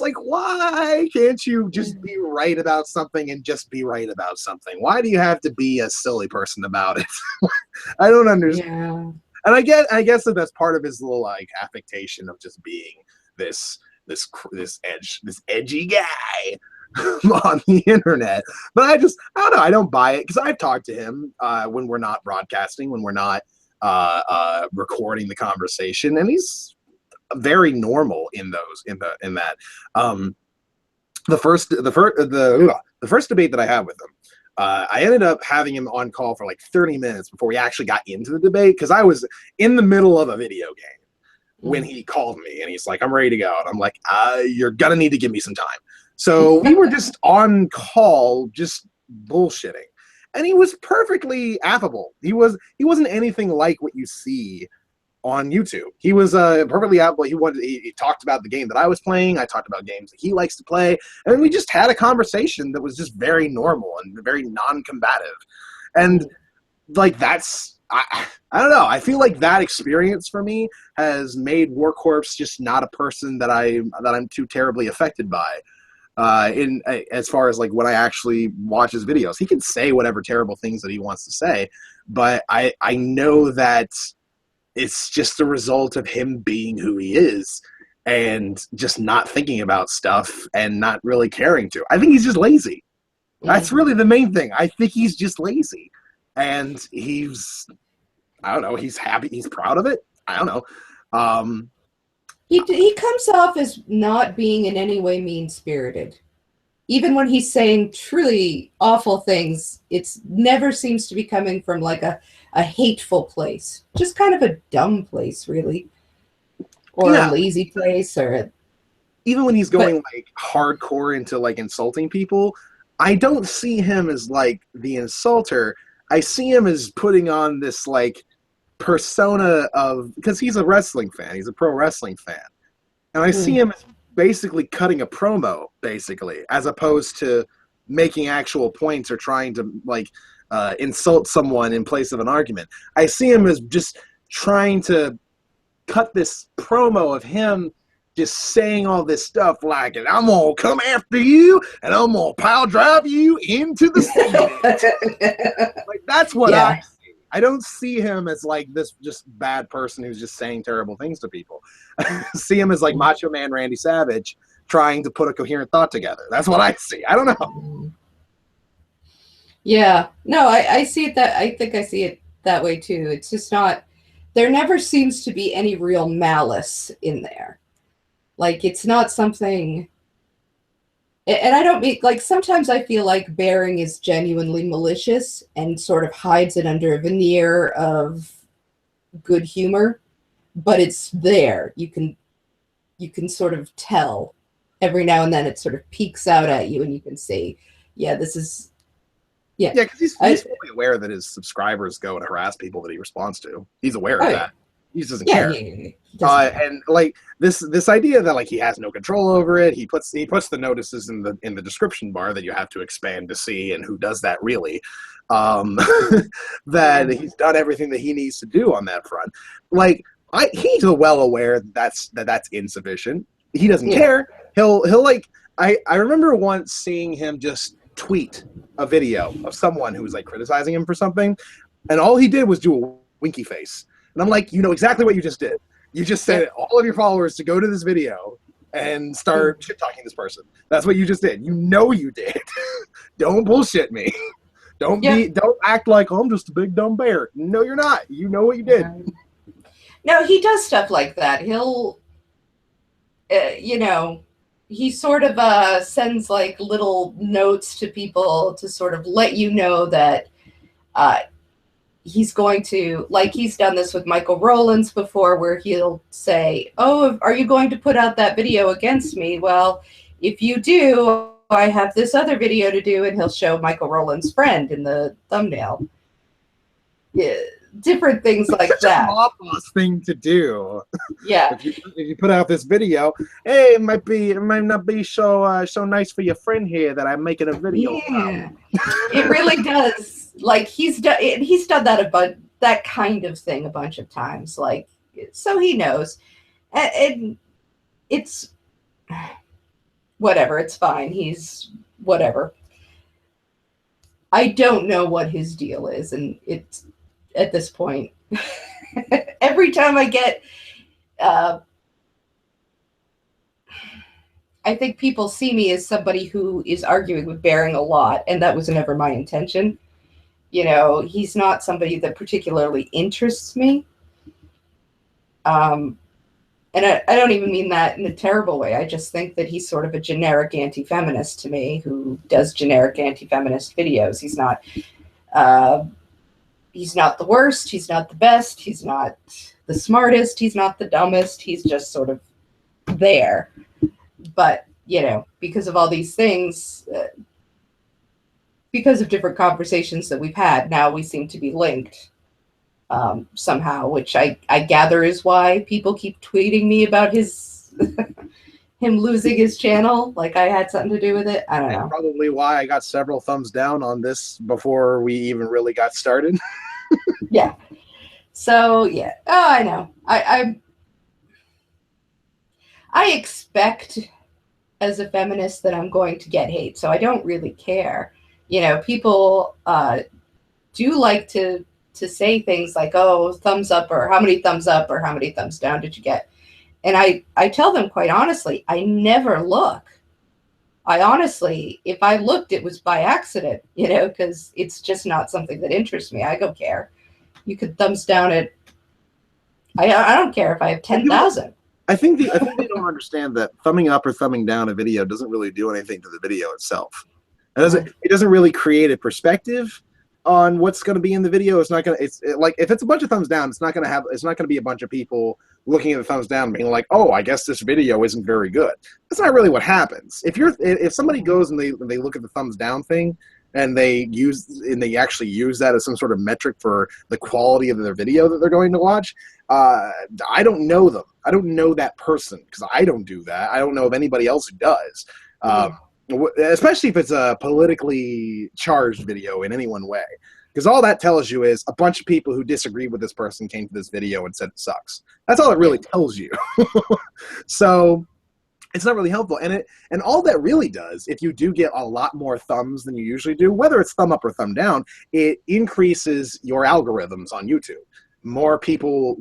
like, why can't you just be right about something and just be right about something? Why do you have to be a silly person about it? I don't understand. And I guess that that's part of his little, like, affectation of just being this edgy guy on the internet. But I don't know. I don't buy it, because I've talked to him when we're not broadcasting, when we're not recording the conversation, and he's very normal in that. The first debate that I had with him, I ended up having him on call for like 30 minutes before we actually got into the debate, because I was in the middle of a video game when he called me, and he's like, I'm ready to go. And I'm like, you're gonna need to give me some time. So we were just on call, just bullshitting, and he was perfectly affable. He wasn't anything like what you see on YouTube. He was perfectly affable. He talked about the game that I was playing. I talked about games that he likes to play, and we just had a conversation that was just very normal and very non-combative. And, like, that's, I don't know. I feel like that experience for me has made Warcorpse just not a person that I'm too terribly affected by. As far as, like, when I actually watch his videos, he can say whatever terrible things that he wants to say, but I know that it's just a result of him being who he is and just not thinking about stuff and not really caring to. I think he's just lazy. That's really the main thing. I think he's just lazy, and I don't know, he's happy, he's proud of it. I don't know. He comes off as not being in any way mean-spirited. Even when he's saying truly awful things, it never seems to be coming from, like, a hateful place. Just kind of a dumb place, really. Or a lazy place, or even when he's going like hardcore into, like, insulting people, I don't see him as, like, the insulter. I see him as putting on this, like, persona of, because he's a wrestling fan, he's a pro wrestling fan, and I see him as basically cutting a promo, basically, as opposed to making actual points or trying to, like, insult someone in place of an argument. I see him as just trying to cut this promo of him just saying all this stuff like, and I'm gonna come after you and I'm gonna pile drive you into the cement. Like, that's what I see. I don't see him as, like, this just bad person who's just saying terrible things to people. I see him as, like, Macho Man Randy Savage trying to put a coherent thought together. That's what I see. I don't know. Yeah. No, I see it I think I see it that way too. It's just not, there never seems to be any real malice in there. Like, it's not something, and I don't mean, like, sometimes I feel like Bearing is genuinely malicious and sort of hides it under a veneer of good humor, but it's there. You can sort of tell every now and then it sort of peeks out at you, and you can see, yeah, this is, yeah. Yeah, because he's fully aware that his subscribers go and harass people that he responds to. He's aware of that. He just doesn't care. And like this idea that like he has no control over it. He puts the notices in the description bar that you have to expand to see, and who does that really? That he's done everything that he needs to do on that front. Like he's well aware that's insufficient. He doesn't care. He'll like I remember once seeing him just tweet a video of someone who was like criticizing him for something, and all he did was do a winky face. And I'm like, you know exactly what you just did. You just said all of your followers to go to this video and start shit-talking this person. That's what you just did. You know you did. Don't bullshit me. Don't act like I'm just a big dumb bear. No, you're not. You know what you did. No, he does stuff like that. He'll, you know, he sort of sends like little notes to people to sort of let you know that he's going to, like he's done this with Michael Rowlands before, where he'll say, oh, are you going to put out that video against me? Well, if you do, I have this other video to do, and he'll show Michael Rowlands' friend in the thumbnail. Yeah, different things like that. A mob boss thing to do. Yeah. If you put out this video, hey, it might not be so nice for your friend here that I'm making a video. Yeah, it really does. Like he's done that that kind of thing a bunch of times. Like, so he knows, and it's whatever. It's fine. He's whatever. I don't know what his deal is, and it's at this point. Every time I get, I think people see me as somebody who is arguing with Bering a lot, and that was never my intention. You know, he's not somebody that particularly interests me. And I don't even mean that in a terrible way. I just think that he's sort of a generic anti-feminist to me who does generic anti-feminist videos. He's not the worst. He's not the best. He's not the smartest. He's not the dumbest. He's just sort of there. But, you know, because of all these things, because of different conversations that we've had, now we seem to be linked somehow, which I gather is why people keep tweeting me about his him losing his channel, like I had something to do with it. I don't know. Probably why I got several thumbs down on this before we even really got started. Yeah. So yeah. Oh, I know. I expect as a feminist that I'm going to get hate, so I don't really care. You know, people do like to say things like, oh, thumbs up, or how many thumbs up, or how many thumbs down did you get? And I tell them quite honestly, I never look. I honestly, if I looked, it was by accident, you know, because it's just not something that interests me. I don't care. You could thumbs down it. I don't care if I have 10,000. I think they don't understand that thumbing up or thumbing down a video doesn't really do anything to the video itself. It doesn't really create a perspective on what's going to be in the video. It's not going to. Like if it's a bunch of thumbs down, it's not going to be a bunch of people looking at the thumbs down and being like, oh, I guess this video isn't very good. That's not really what happens. If somebody goes and they look at the thumbs down thing and they actually use that as some sort of metric for the quality of their video that they're going to watch, I don't know them. I don't know that person because I don't do that. I don't know of anybody else who does. Especially if it's a politically charged video in any one way. Because all that tells you is a bunch of people who disagree with this person came to this video and said it sucks. That's all it really tells you. So it's not really helpful. And all that really does, if you do get a lot more thumbs than you usually do, whether it's thumb up or thumb down, it increases your algorithms on YouTube. More people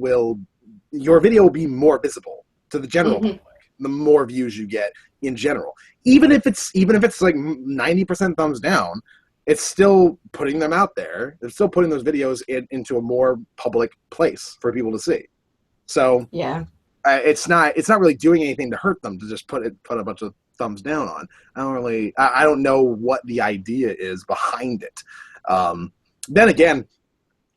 your video will be more visible to the general public. The more views you get in general. Even if it's like 90% thumbs down, it's still putting them out there. It's still putting those videos into a more public place for people to see. So yeah, it's not really doing anything to hurt them to just put a bunch of thumbs down on. I don't know what the idea is behind it. Then again,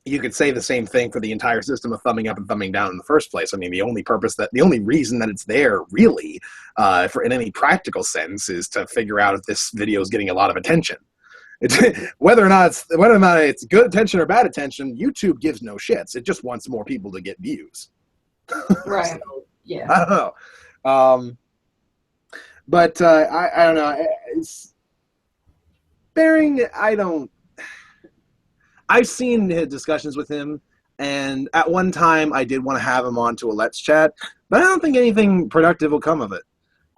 you could say the same thing for the entire system of thumbing up and thumbing down in the first place. I mean, the only reason that it's there, really, for in any practical sense, is to figure out if this video is getting a lot of attention. It's, whether or not it's good attention or bad attention, YouTube gives no shits. It just wants more people to get views. Right. So, Yeah. I don't know. But I don't know. It's Bearing, I've seen discussions with him, and at one time I did want to have him on to a Let's Chat, but I don't think anything productive will come of it.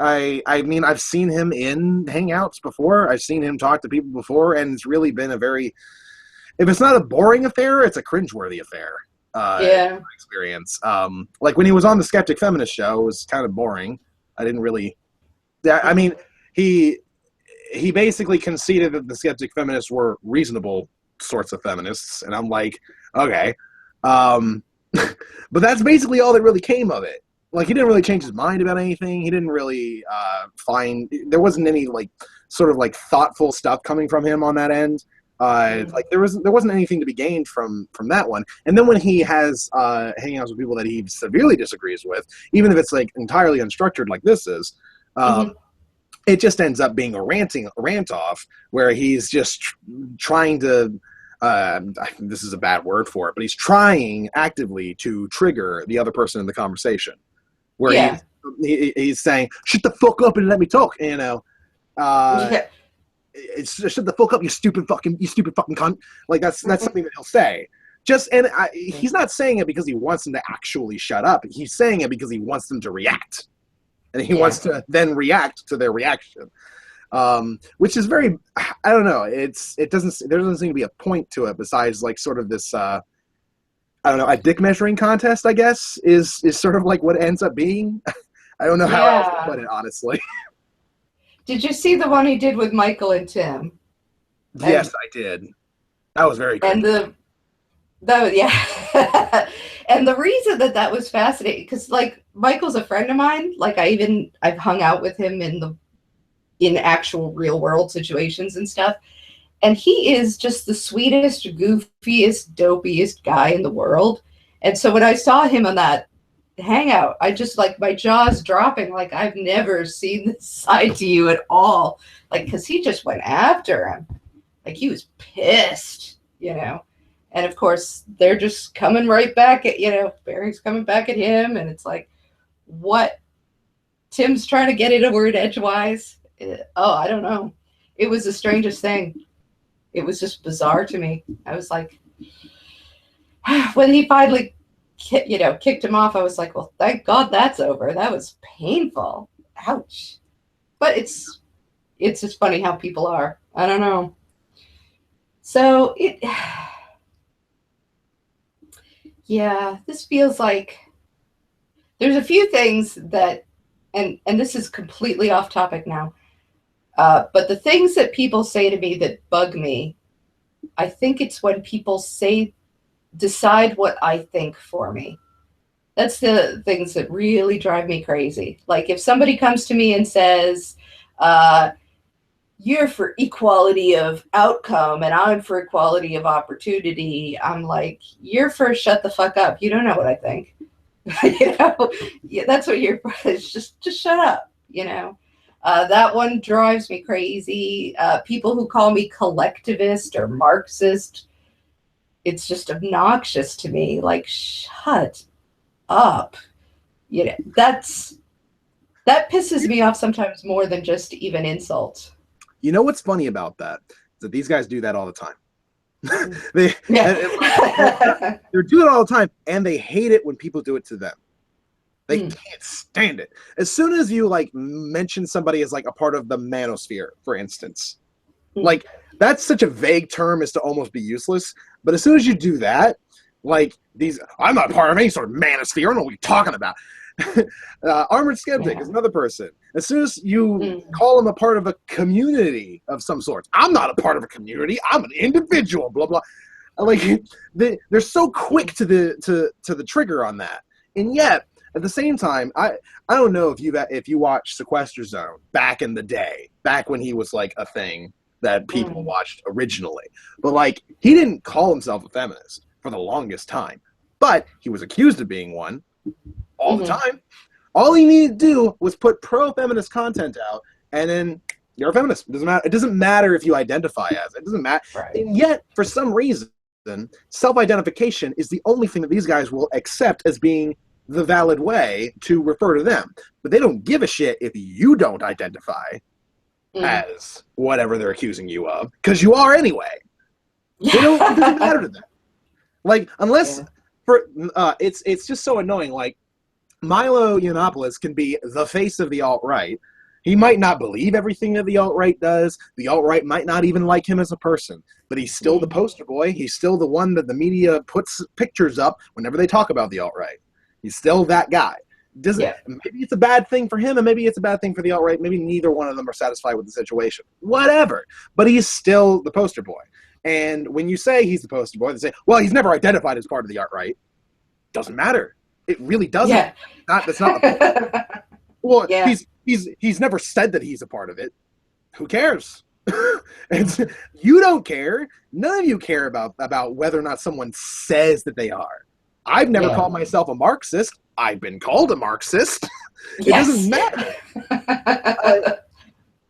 I mean, I've seen him in Hangouts before. I've seen him talk to people before, and it's really been a very, if it's not a boring affair, it's a cringeworthy affair. Yeah. In my experience. Like when he was on the Skeptic Feminist show, it was kind of boring. I didn't really, I mean, he basically conceded that the Skeptic Feminists were reasonable sorts of feminists, and I'm like, okay. But that's basically all that really came of it. Like, he didn't really change his mind about anything. He didn't really there wasn't any like sort of like thoughtful stuff coming from him on that end. Like there wasn't anything to be gained from that one. And then when he has hangouts with people that he severely disagrees with, even if it's like entirely unstructured like this is, it just ends up being a rant off where he's just trying to. This is a bad word for it, but he's trying actively to trigger the other person in the conversation. Where he's saying, "Shut the fuck up and let me talk," you know. It's shut the fuck up, you stupid fucking cunt. Like that's something that he'll say. He's not saying it because he wants them to actually shut up. He's saying it because he wants them to react, and he wants to then react to their reaction. Which is very, I don't know. There doesn't seem to be a point to it besides like sort of this, I don't know, a dick measuring contest, I guess, is sort of like what it ends up being. I don't know how else to put it, honestly. Did you see the one he did with Michael and Tim? Yes, I did. That was very cool. And and the reason that was fascinating, because like Michael's a friend of mine. Like I've hung out with him in actual real world situations and stuff. And he is just the sweetest, goofiest, dopiest guy in the world. And so when I saw him on that hangout, I just like my jaw's dropping. Like I've never seen this side to you at all. Like, cause he just went after him. Like he was pissed, you know? And of course they're just coming right back at, Barry's coming back at him. And it's like, what? Tim's trying to get it a word edgewise. I don't know. It was the strangest thing. It was just bizarre to me. I was like, when he finally, kicked him off, I was like, well, thank God that's over. That was painful. Ouch. But it's just funny how people are. I don't know. So this feels like there's a few things that, and this is completely off topic now, but the things that people say to me that bug me, I think it's when people decide what I think for me. That's the things that really drive me crazy. Like if somebody comes to me and says, you're for equality of outcome and I'm for equality of opportunity, I'm like, you're for shut the fuck up. You don't know what I think. That's what you're for. Just shut up, That one drives me crazy. People who call me collectivist or Marxist, it's just obnoxious to me. Like, shut up. That pisses me off sometimes more than just even insults. You know what's funny about that? Is that these guys do that all the time. They're doing it all the time, and they hate it when people do it to them. They can't stand it. As soon as you like mention somebody as like a part of the manosphere, for instance, like that's such a vague term as to almost be useless. But as soon as you do that, like I'm not part of any sort of manosphere. I don't know what you're talking about. Armored Skeptic is another person. As soon as you call him a part of a community of some sort, I'm not a part of a community. I'm an individual. Blah blah. Like they're so quick to the trigger on that, and yet at the same time, I don't know if you watched Sequester Zone back in the day, back when he was like a thing that people watched originally, but like he didn't call himself a feminist. for the longest time. But he was accused of being one all the time. All he needed to do was put pro-feminist content out, and then you're a feminist. It doesn't matter. It doesn't matter if you identify as it. It doesn't matter. Right. And yet, for some reason, self-identification is the only thing that these guys will accept as being the valid way to refer to them. But they don't give a shit if you don't identify as whatever they're accusing you of, because you are anyway. They don't. It doesn't matter to them. Like, unless it's just so annoying. Like, Milo Yiannopoulos can be the face of the alt-right. He might not believe everything that the alt-right does. The alt-right might not even like him as a person, but he's still the poster boy. He's still the one that the media puts pictures up whenever they talk about the alt-right. He's still that guy. Maybe it's a bad thing for him, and maybe it's a bad thing for the alt-right. Maybe neither one of them are satisfied with the situation. Whatever. But he's still the poster boy. And when you say he's the poster boy, they say, well, he's never identified as part of the alt-right. Doesn't matter. It really doesn't. Yeah. That's not the point. Well, he's never said that he's a part of it. Who cares? You don't care. None of you care about whether or not someone says that they are. I've never called myself a Marxist. I've been called a Marxist. It doesn't matter.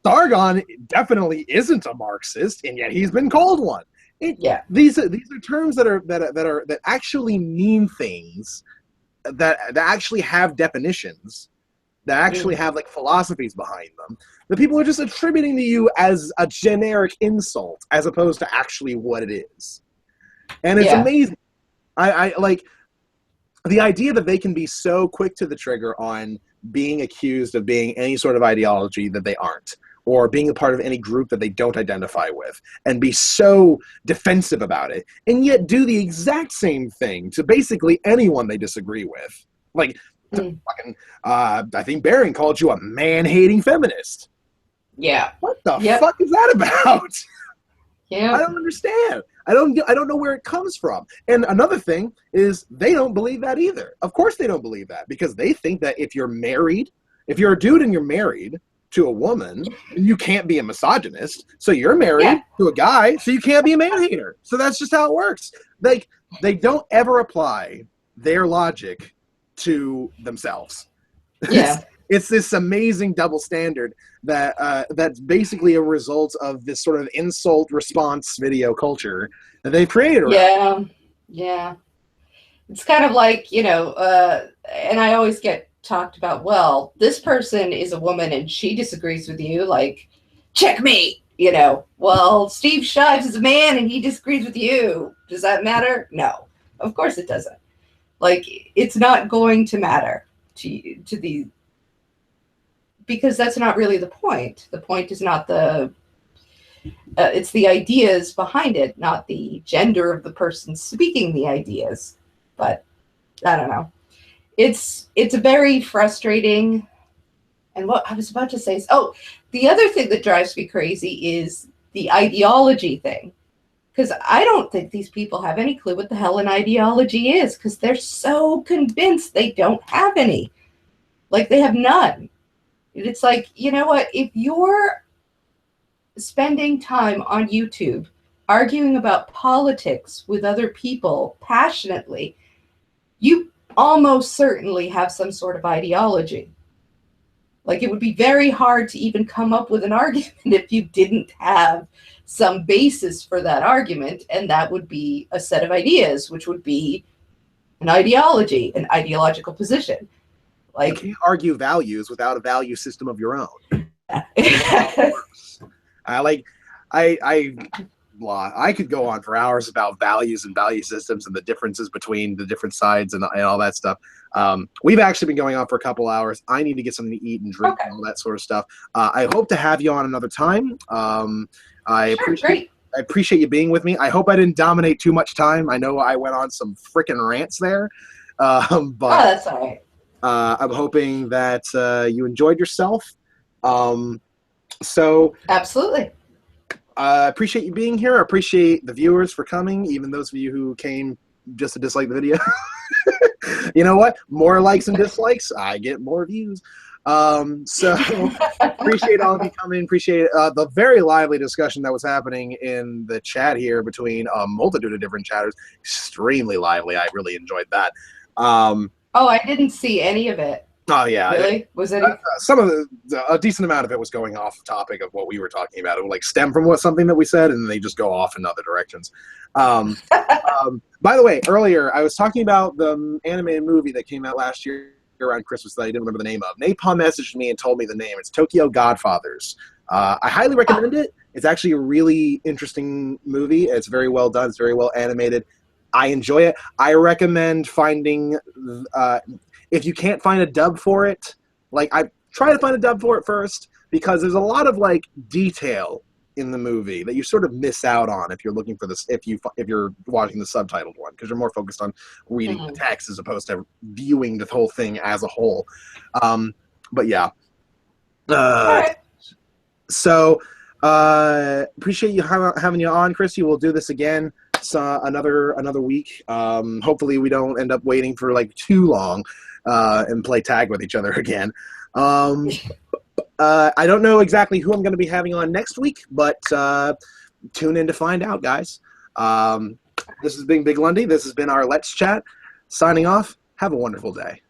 Sargon definitely isn't a Marxist, and yet he's been called one. These are terms that actually mean things, that actually have definitions, that actually have like philosophies behind them. The people are just attributing to you as a generic insult, as opposed to actually what it is. And it's amazing. I like the idea that they can be so quick to the trigger on being accused of being any sort of ideology that they aren't, or being a part of any group that they don't identify with, and be so defensive about it, and yet do the exact same thing to basically anyone they disagree with. Like, fucking, I think Barron called you a man-hating feminist. Yeah. What the fuck is that about? Yeah. I don't understand. I don't know where it comes from. And another thing is they don't believe that either. Of course they don't believe that, because they think that if you're married, if you're a dude and you're married to a woman, you can't be a misogynist. So you're married to a guy, so you can't be a man-hater. So that's just how it works. They don't ever apply their logic to themselves. Yeah. It's this amazing double standard that's basically a result of this sort of insult response video culture that they've created around. Yeah. It's kind of like, and I always get talked about, well, this person is a woman and she disagrees with you, like, checkmate, well, Steve Shives is a man and he disagrees with you. Does that matter? No, of course it doesn't. Like, it's not going to matter to the, because that's not really the point. The point is not it's the ideas behind it, not the gender of the person speaking the ideas. But I don't know. It's a very frustrating, and what I was about to say is, the other thing that drives me crazy is the ideology thing. Because I don't think these people have any clue what the hell an ideology is, because they're so convinced they don't have any. Like, they have none. It's like, you know what? If you're spending time on YouTube arguing about politics with other people passionately, you almost certainly have some sort of ideology. Like, it would be very hard to even come up with an argument if you didn't have some basis for that argument, and that would be a set of ideas, which would be an ideology, an ideological position. Like, you can't argue values without a value system of your own. I could go on for hours about values and value systems and the differences between the different sides and all that stuff. We've actually been going on for a couple hours. I need to get something to eat and drink and all that sort of stuff. I hope to have you on another time. I appreciate you being with me. I hope I didn't dominate too much time. I know I went on some freaking rants there. But that's all right. I'm hoping that you enjoyed yourself. Absolutely. I appreciate you being here. I appreciate the viewers for coming, even those of you who came just to dislike the video. You know what? More likes and dislikes, I get more views. So appreciate all of you coming. Appreciate the very lively discussion that was happening in the chat here between a multitude of different chatters. Extremely lively. I really enjoyed that. Oh, I didn't see any of it. Oh yeah, really? Was it some of a decent amount of it was going off topic of what we were talking about. It would like stem from something that we said, and they just go off in other directions. By the way, earlier I was talking about the animated movie that came out last year around Christmas that I didn't remember the name of. Napalm messaged me and told me the name. It's Tokyo Godfathers. I highly recommend it. It's actually a really interesting movie. It's very well done. It's very well animated. I enjoy it. I recommend finding. If you can't find a dub for it, like I try to find a dub for it first, because there's a lot of like detail in the movie that you sort of miss out on if you're looking for this, if you're watching the subtitled one, because you're more focused on reading the text as opposed to viewing the whole thing as a whole. But yeah. right. So appreciate you having you on, Christy. We'll do this again another week. Hopefully we don't end up waiting for like too long and play tag with each other again. I don't know exactly who I'm going to be having on next week, but tune in to find out, guys. This has been Big Lundy. This has been our Let's Chat. Signing off. Have a wonderful day.